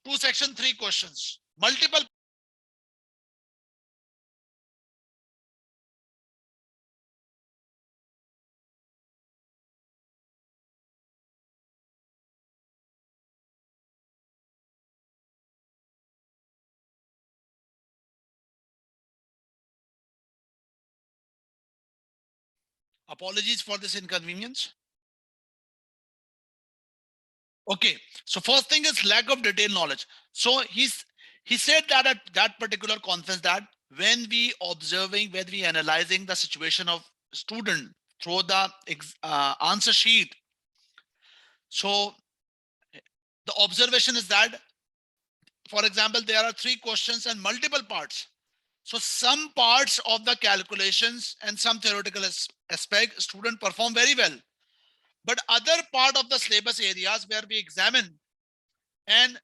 3 questions, multiple. Apologies for this inconvenience. Okay, so first thing is lack of detailed knowledge. So he said that at that particular conference that when we analyzing the situation of student through the answer sheet, so the observation is that, for example, there are 3 questions and multiple parts. So some parts of the calculations and some theoretical aspect student perform very well. But other part of the syllabus areas where we examine, and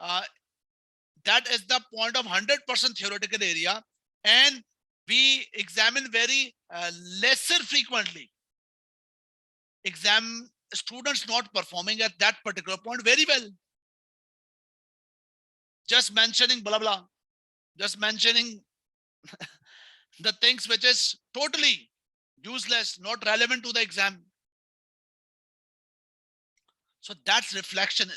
that is the point of 100% theoretical area, and we examine very lesser frequently. Exam students not performing at that particular point very well. just mentioning blah blah, just mentioning the things which is totally useless, not relevant to the exam. So that's reflection.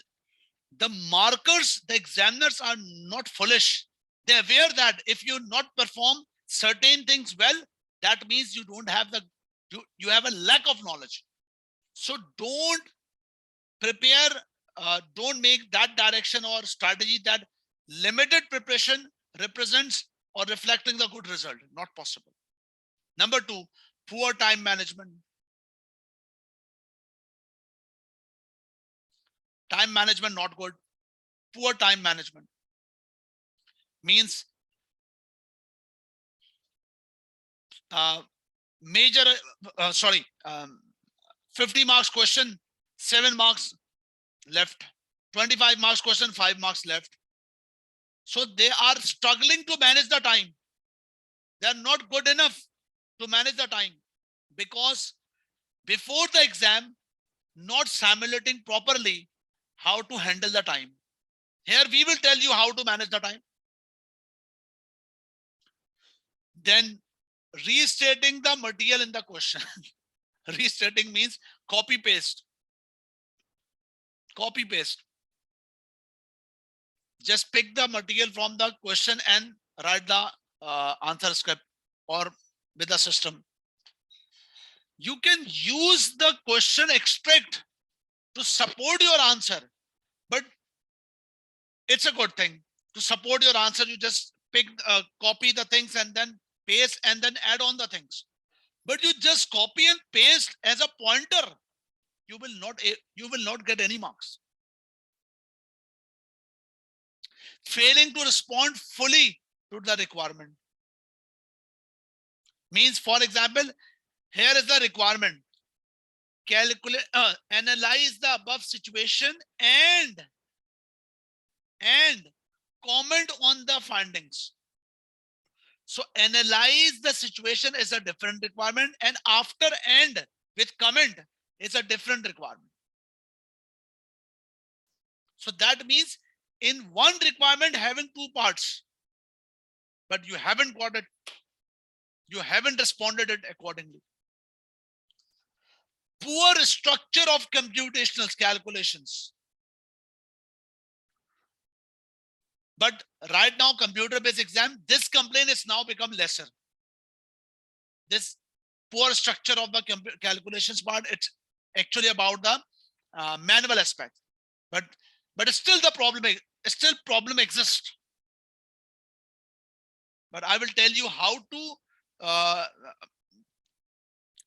The markers, the examiners are not foolish. They're aware that if you not perform certain things well, that means you don't have the, you have a lack of knowledge. So don't prepare, don't make that direction or strategy that limited preparation represents or reflecting the good result. Not possible. Number two, poor time management. Time management not good. Poor time management means major, 50 marks question, 7 marks left. 25 marks question, 5 marks left. So they are struggling to manage the time. They are not good enough to manage the time because before the exam, not simulating properly how to handle the time. Here we will tell you how to manage the time. Then restating the material in the question. Restating means copy paste. Copy paste. Just pick the material from the question and write the answer script or with the system. You can use the question extract to support your answer, but it's a good thing to support your answer. You just pick, copy the things and then paste and then add on the things. But you just copy and paste as a pointer, you will not get any marks. Failing to respond fully to the requirement means, for example, here is the requirement. Calculate, analyze the above situation and comment on the findings. So analyze the situation is a different requirement, and after and with comment is a different requirement. So that means in one requirement having two parts, but you haven't got it, you haven't responded it accordingly. Poor structure of computational calculations. But right now, computer-based exam, this complaint is now become lesser. This poor structure of the calculations part, it's actually about the manual aspect. But still the problem exists. But I will tell you how to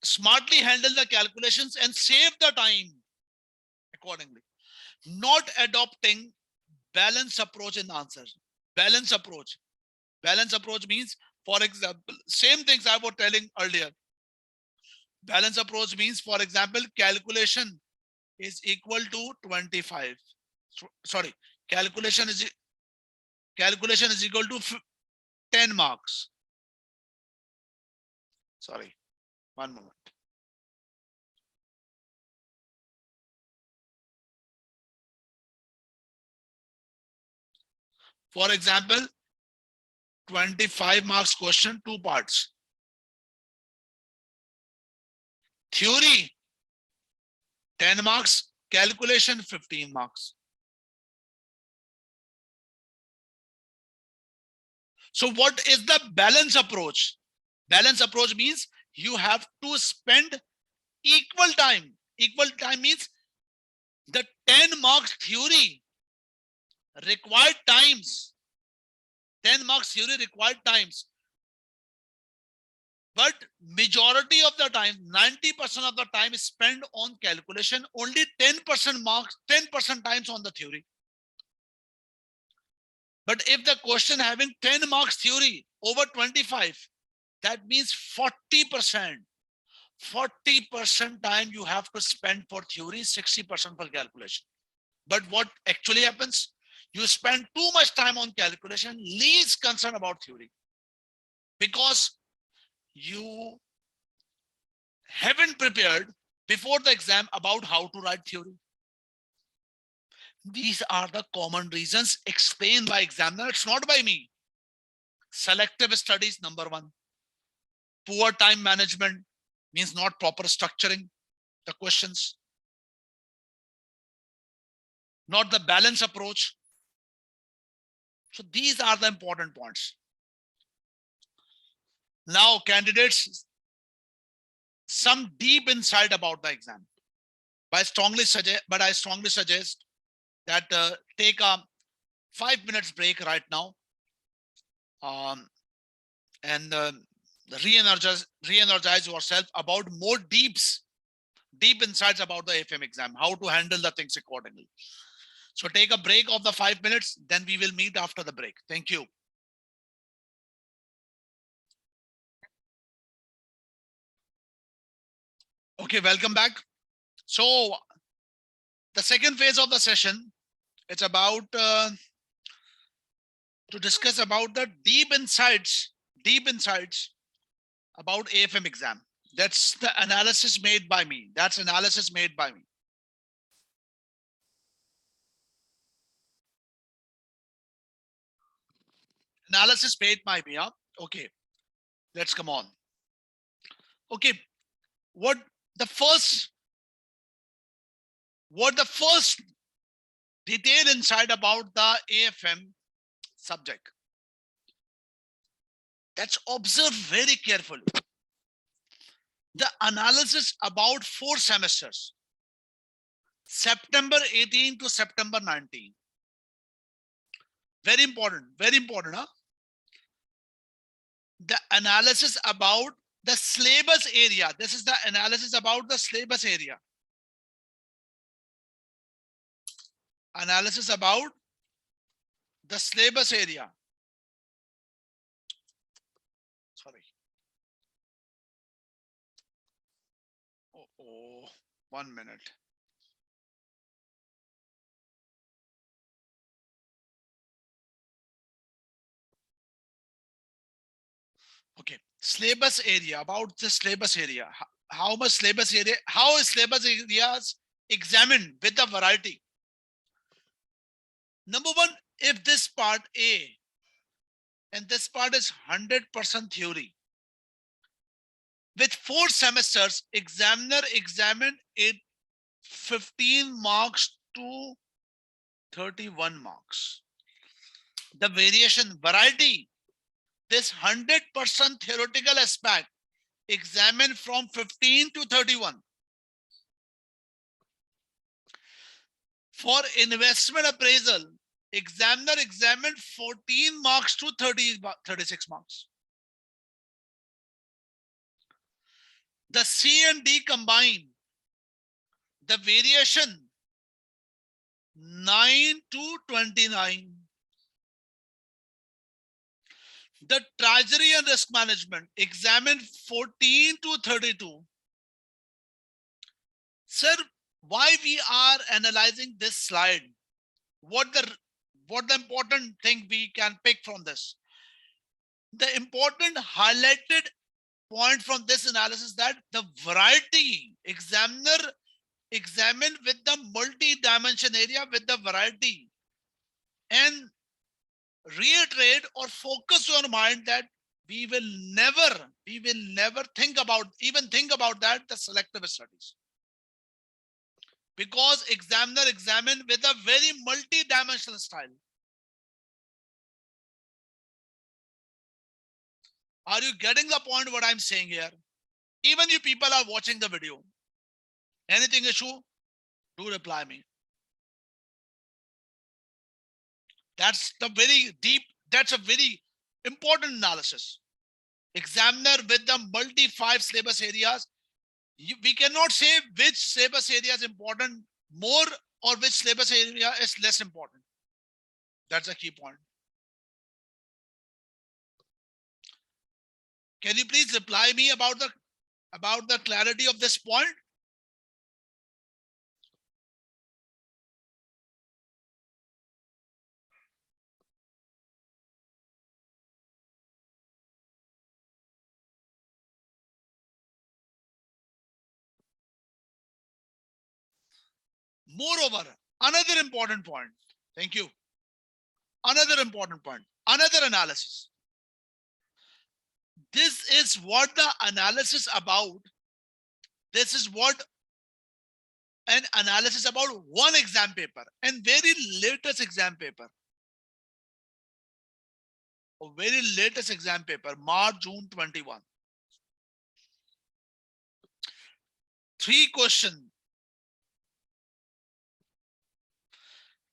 smartly handle the calculations and save the time accordingly. Not adopting balanced approach in answers. Balanced approach. Balanced approach means, for example, same things I was telling earlier. Balanced approach means, for example, calculation is equal to 25. Sorry, calculation is equal to 10 marks. Sorry, one moment. For example, 25 marks question, 2 parts. Theory, 10 marks. Calculation, 15 marks. So what is the balance approach? Balance approach means you have to spend equal time. Equal time means the 10 marks theory required times. 10 marks theory required times. But majority of the time, 90% of the time is spent on calculation, only 10% marks, 10% times on the theory. But if the question having 10 marks theory over 25, that means 40%. 40% time you have to spend for theory, 60% for calculation. But what actually happens? You spend too much time on calculation, least concern about theory. Because you haven't prepared before the exam about how to write theory. These are the common reasons explained by examiner. It's not by me. Selective studies, number one. Poor time management means not proper structuring the questions. Not the balance approach. So these are the important points. Now, candidates, some deep insight about the exam. But I strongly suggest that take a 5 minutes break right now, and re-energize yourself about more deep insights about the AFM exam, how to handle the things accordingly. So take a break of the 5 minutes, then we will meet after the break. Thank you. Okay, welcome back. So the second phase of the session, it's about to discuss about the deep insights about AFM exam. That's the analysis made by me. That's analysis made by me. Analysis made by me. Huh? Okay, let's come on. Okay, what the first detail inside about the AFM subject? Let's observe very carefully. The analysis about 4 semesters, September 18 to September 19. Very important, huh? The analysis about the syllabus area. This is the analysis about the syllabus area. Analysis about the syllabus area. Sorry. Oh, 1 minute. Okay, syllabus area, about the syllabus area. How much syllabus area? How is syllabus areas examined with the variety? Number one, if this part A and this part is 100% theory, with 4 semesters, examiner examined it 15 marks to 31 marks. The variation variety, this 100% theoretical aspect examined from 15 to 31. For investment appraisal, examiner examined 14 marks to 36 marks. The C and D combined, the variation 9 to 29. The treasury and risk management examined 14 to 32. Sir, why we are analyzing this slide? What the important thing we can pick from this? The important highlighted point from this analysis that the variety, examiner examined with the multi-dimension area with the variety, and reiterate or focus your mind that we will never think about that the selective studies, because examiner examined with a very multi-dimensional style. Are you getting the point what I'm saying here? Even you people are watching the video. Anything issue, do reply me. That's a very important analysis. Examiner with the multi-5 syllabus areas. We cannot say which syllabus area is important more or which syllabus area is less important. That's a key point. Can you please reply me about the clarity of this point? Moreover, Another important point. Thank you. Another important point. Another analysis. This is what the analysis about. This is what an analysis about one exam paper and very latest exam paper. A very latest exam paper, March, June 21. 3 questions.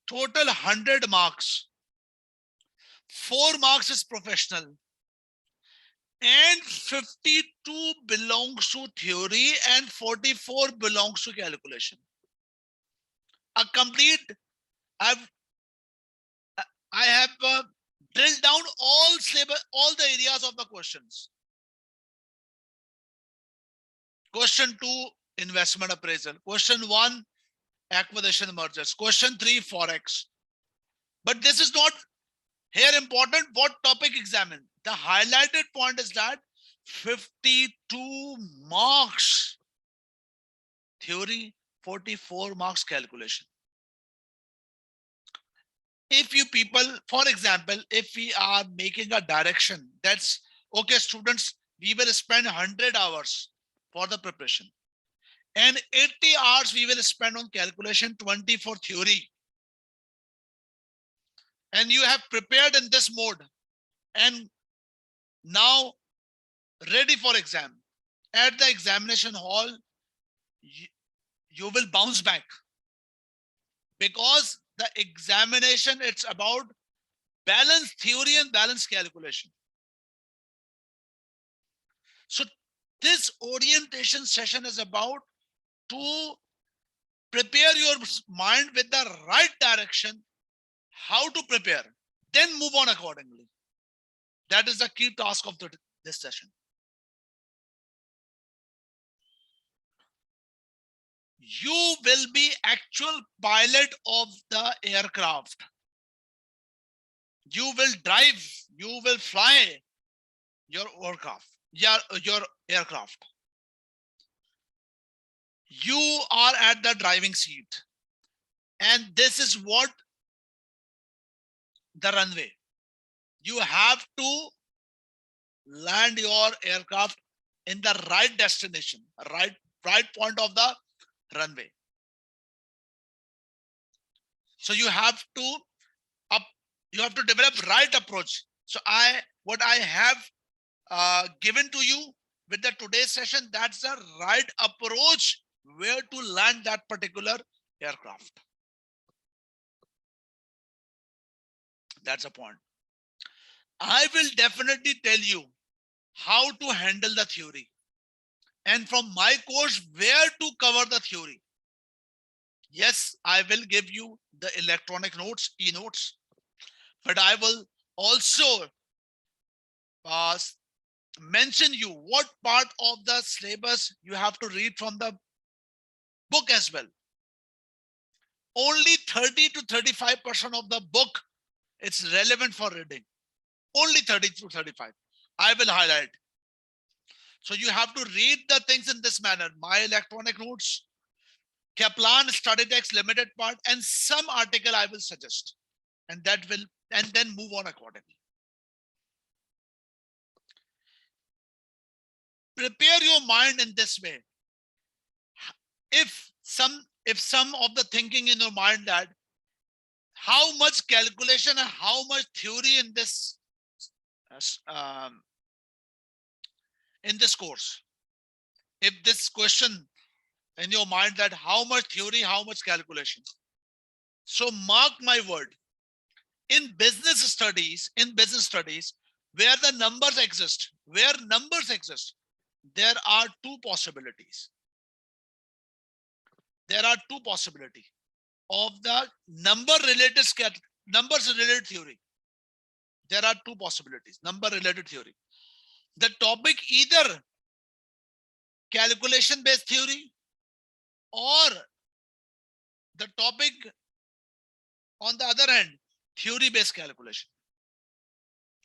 Total 100 marks. 4 marks is professional. And 52 belongs to theory and 44 belongs to calculation. A complete, I have drilled down all the areas of the questions. Question 2, investment appraisal. Question 1, acquisition mergers. Question 3, forex. But this is not here important what topic examined. The highlighted point is that 52 marks theory, 44 marks calculation. If you people, for example, if we are making a direction, that's okay, students, we will spend 100 hours for the preparation and 80 hours we will spend on calculation, 20 for theory. And you have prepared in this mode and now ready for exam. At the examination hall, you will bounce back because the examination, it's about balance theory and balance calculation. So this orientation session is about to prepare your mind with the right direction, how to prepare, then move on accordingly. That is the key task of this session. You will be actual pilot of the aircraft. You will drive, you will fly your aircraft, your aircraft. You are at the driving seat. And this is what the runway. You have to land your aircraft in the right destination, right point of the runway. So you have to develop right approach. So what I have given to you with the today's session, that's the right approach where to land that particular aircraft. That's a point. I will definitely tell you how to handle the theory. And from my course, where to cover the theory. Yes, I will give you the electronic notes, e-notes, but I will also mention you what part of the syllabus you have to read from the book as well. Only 30 to 35% of the book it's relevant for reading. Only 30 to 35. I will highlight. So you have to read the things in this manner. My electronic notes, Kaplan study text limited part, and some article I will suggest, and that will, and then move on accordingly. Prepare your mind in this way. If some of the thinking in your mind that how much calculation and how much theory in this course, if this question in your mind that how much theory, how much calculation. So mark my word, in business studies, where the numbers exist, there are two possibilities. There are two possibilities of the numbers related theory. There are two possibilities, number related theory. The topic either calculation based theory or the topic on the other hand, theory based calculation.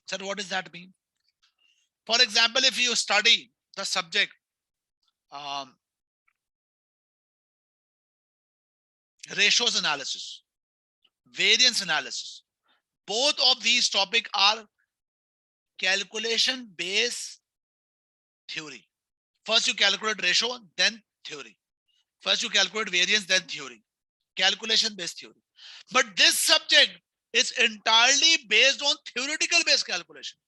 Sir, what does that mean? For example, if you study the subject ratios analysis, variance analysis. Both of these topics are calculation based theory. First you calculate ratio, then theory. First you calculate variance, then theory. Calculation based theory. But this subject is entirely based on theoretical based calculation.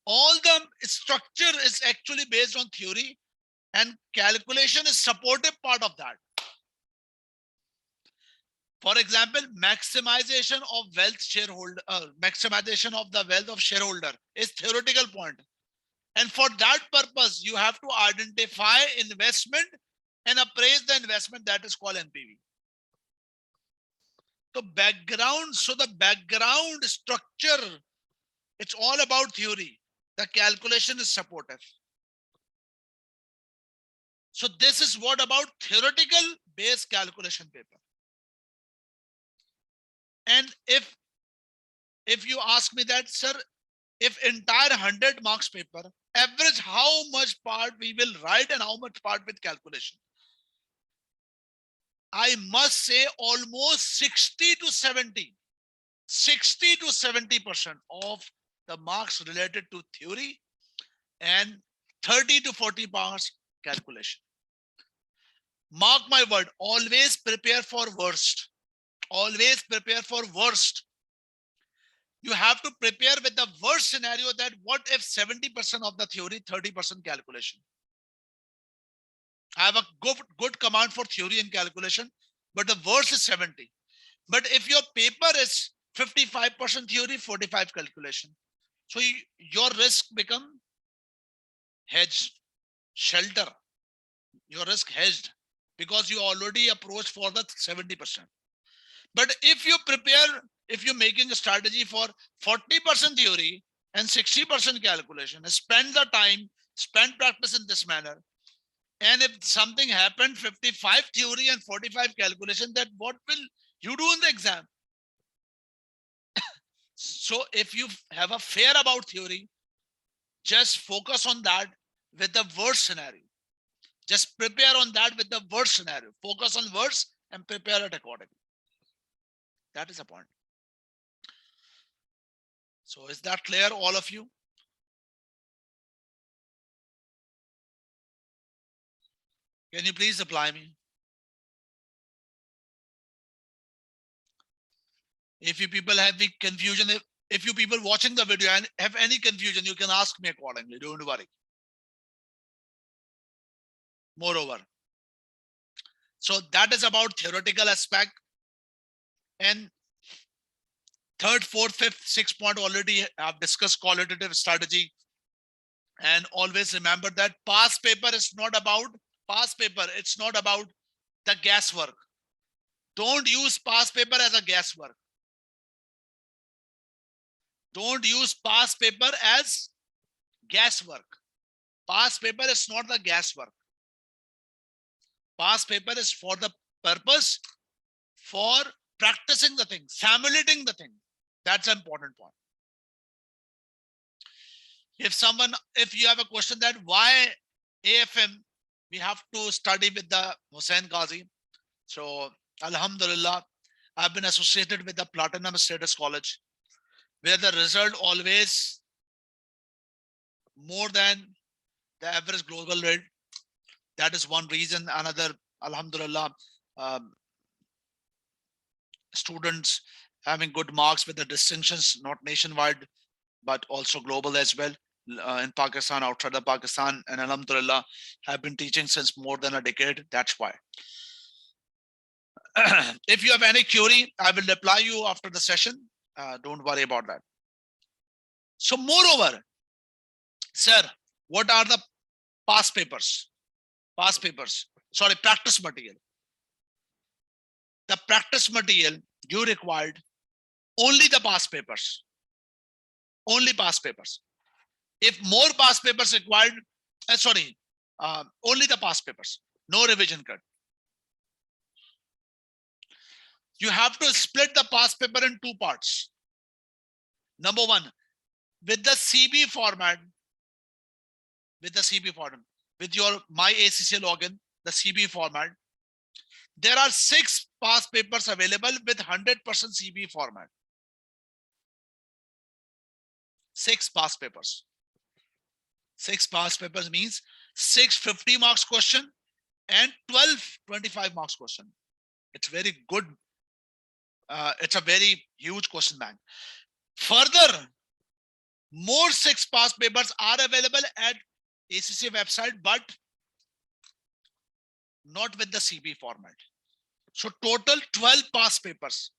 All the structure is actually based on theory, and calculation is supportive part of that. For example, maximization of wealth shareholder, maximization of the wealth of shareholder is theoretical point. And for that purpose, you have to identify investment and appraise the investment. That is called NPV. So the background structure, it's all about theory. The calculation is supportive. So this is what about theoretical based calculation paper. And if you ask me that, sir, if entire 100 marks paper, average how much part we will write and how much part with calculation? I must say almost 60 to 70% of the marks related to theory and 30 to 40 marks calculation. Mark my word, always prepare for worst. Always prepare for worst. You have to prepare with the worst scenario, that what if 70% of the theory, 30% calculation. I have a good command for theory and calculation, but the worst is 70. But if your paper is 55% theory, 45 calculation, so your risk become hedged, shelter. Your risk hedged because you already approached for the 70%. But if you prepare, if you're making a strategy for 40% theory and 60% calculation, spend the time, spend practice in this manner. And if something happened, 55 theory and 45 calculation, that what will you do in the exam? So if you have a fear about theory, just focus on that with the worst scenario. Just prepare on that with the worst scenario. Focus on worst and prepare it accordingly. That is a point. So is that clear, all of you? Can you please reply me? If you people have the confusion, if you people watching the video and have any confusion, you can ask me accordingly. Don't worry. Moreover, so that is about theoretical aspect. And third, fourth, fifth, sixth point already I've discussed qualitative strategy. And always remember that past paper is not about past paper. It's not about the guesswork. Don't use past paper as a guesswork. Don't use past paper as guesswork. Past paper is not the guesswork. Past paper is for the purpose for practicing the thing, simulating the thing. That's an important point. If you have a question that why AFM, we have to study with the Hussain Ghazi. So Alhamdulillah, I've been associated with the Platinum Status College, where the result always more than the average global rate. That is one reason. Another, Alhamdulillah, students having good marks with the distinctions, not nationwide, but also global as well, in Pakistan, outside of Pakistan, and Alhamdulillah, have been teaching since more than a decade. That's why. If you have any query, I will reply you after the session. Don't worry about that. So moreover, sir, what are the past papers? Past papers, sorry, practice material. The practice material you required only the past papers. Only past papers. If more past papers required, only the past papers, no revision cut. You have to split the past paper in two parts. Number one, with the CB format, with your My ACCA login, the CB format, There are 6 past papers available with 100% CB format. 6 past papers. 6 past papers means 6 50 marks question and 12 25 marks question. It's very good. It's a very huge question bank. Further, more 6 past papers are available at ACC website, but not with the CB format. So total 12 past papers.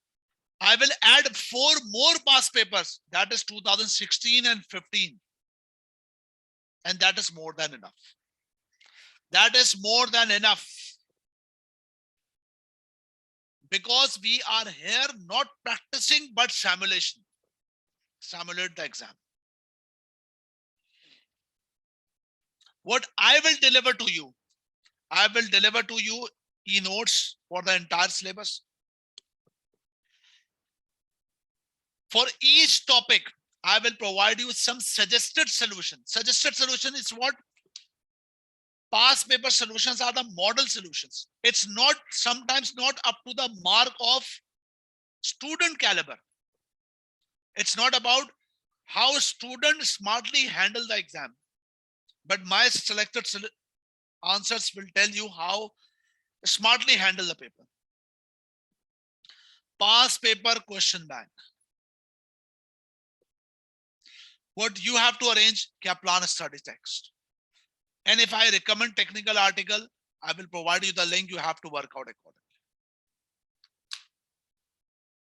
I will add 4 more past papers. That is 2016 and 15. And that is more than enough. That is more than enough. Because we are here not practicing, but simulation. Simulate the exam. What I will deliver to you, I will deliver to you e-notes for the entire syllabus. For each topic, I will provide you some suggested solution. Suggested solution is what? Past paper solutions are the model solutions. It's not sometimes not up to the mark of student caliber. It's not about how students smartly handle the exam, but my selected answers will tell you how smartly handle the paper. Past paper question bank. What you have to arrange, Kaplan study text. And if I recommend technical article, I will provide you the link. You have to work out accordingly.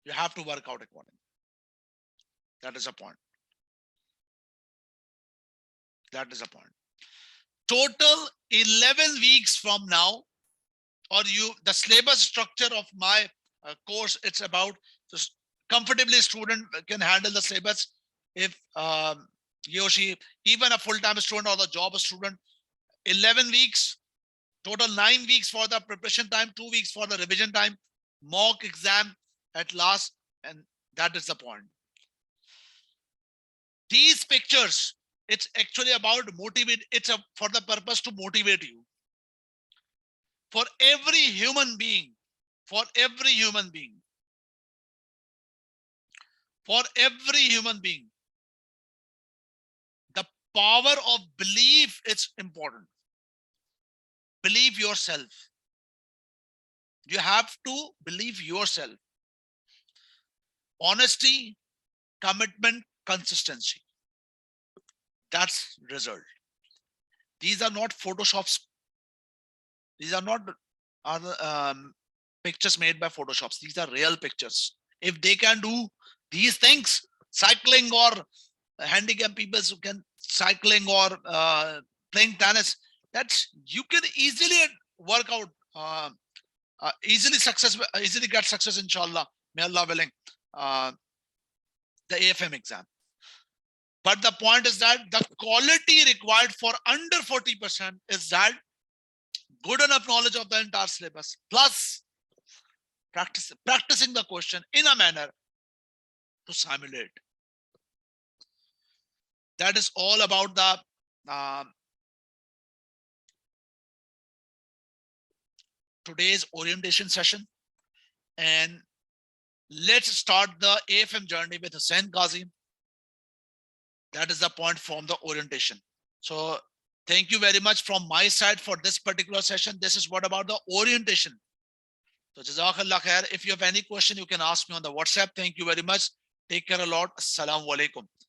You have to work out accordingly. That is a point. That is a point. Total 11 weeks from now, or the syllabus structure of my course, it's about just comfortably student can handle the syllabus. If he or she, even a full-time student or the job student, 11 weeks, total 9 weeks for the preparation time, 2 weeks for the revision time, mock exam at last, and that is the point. These pictures, it's actually about motivate, it's for the purpose to motivate you. For every human being, for every human being, for every human being, the power of belief is important. Believe yourself. You have to believe yourself. Honesty, commitment, consistency. That's result. These are not Photoshops. These are not pictures made by Photoshops. These are real pictures. If they can do these things, cycling or handicapped people who can cycling or playing tennis, that's you can easily work out, easily get success, inshallah. May Allah willing, the AFM exam. But the point is that the quality required for under 40% is that good enough knowledge of the entire syllabus plus practicing the question in a manner to simulate. That is all about the today's orientation session. And let's start the AFM journey with Hussain Qazi. That is the point from the orientation. So thank you very much from my side for this particular session. This is what about the orientation. So Jazakallah khair. If you have any question, you can ask me on the WhatsApp. Thank you very much. Take care a lot. Assalamu alaikum.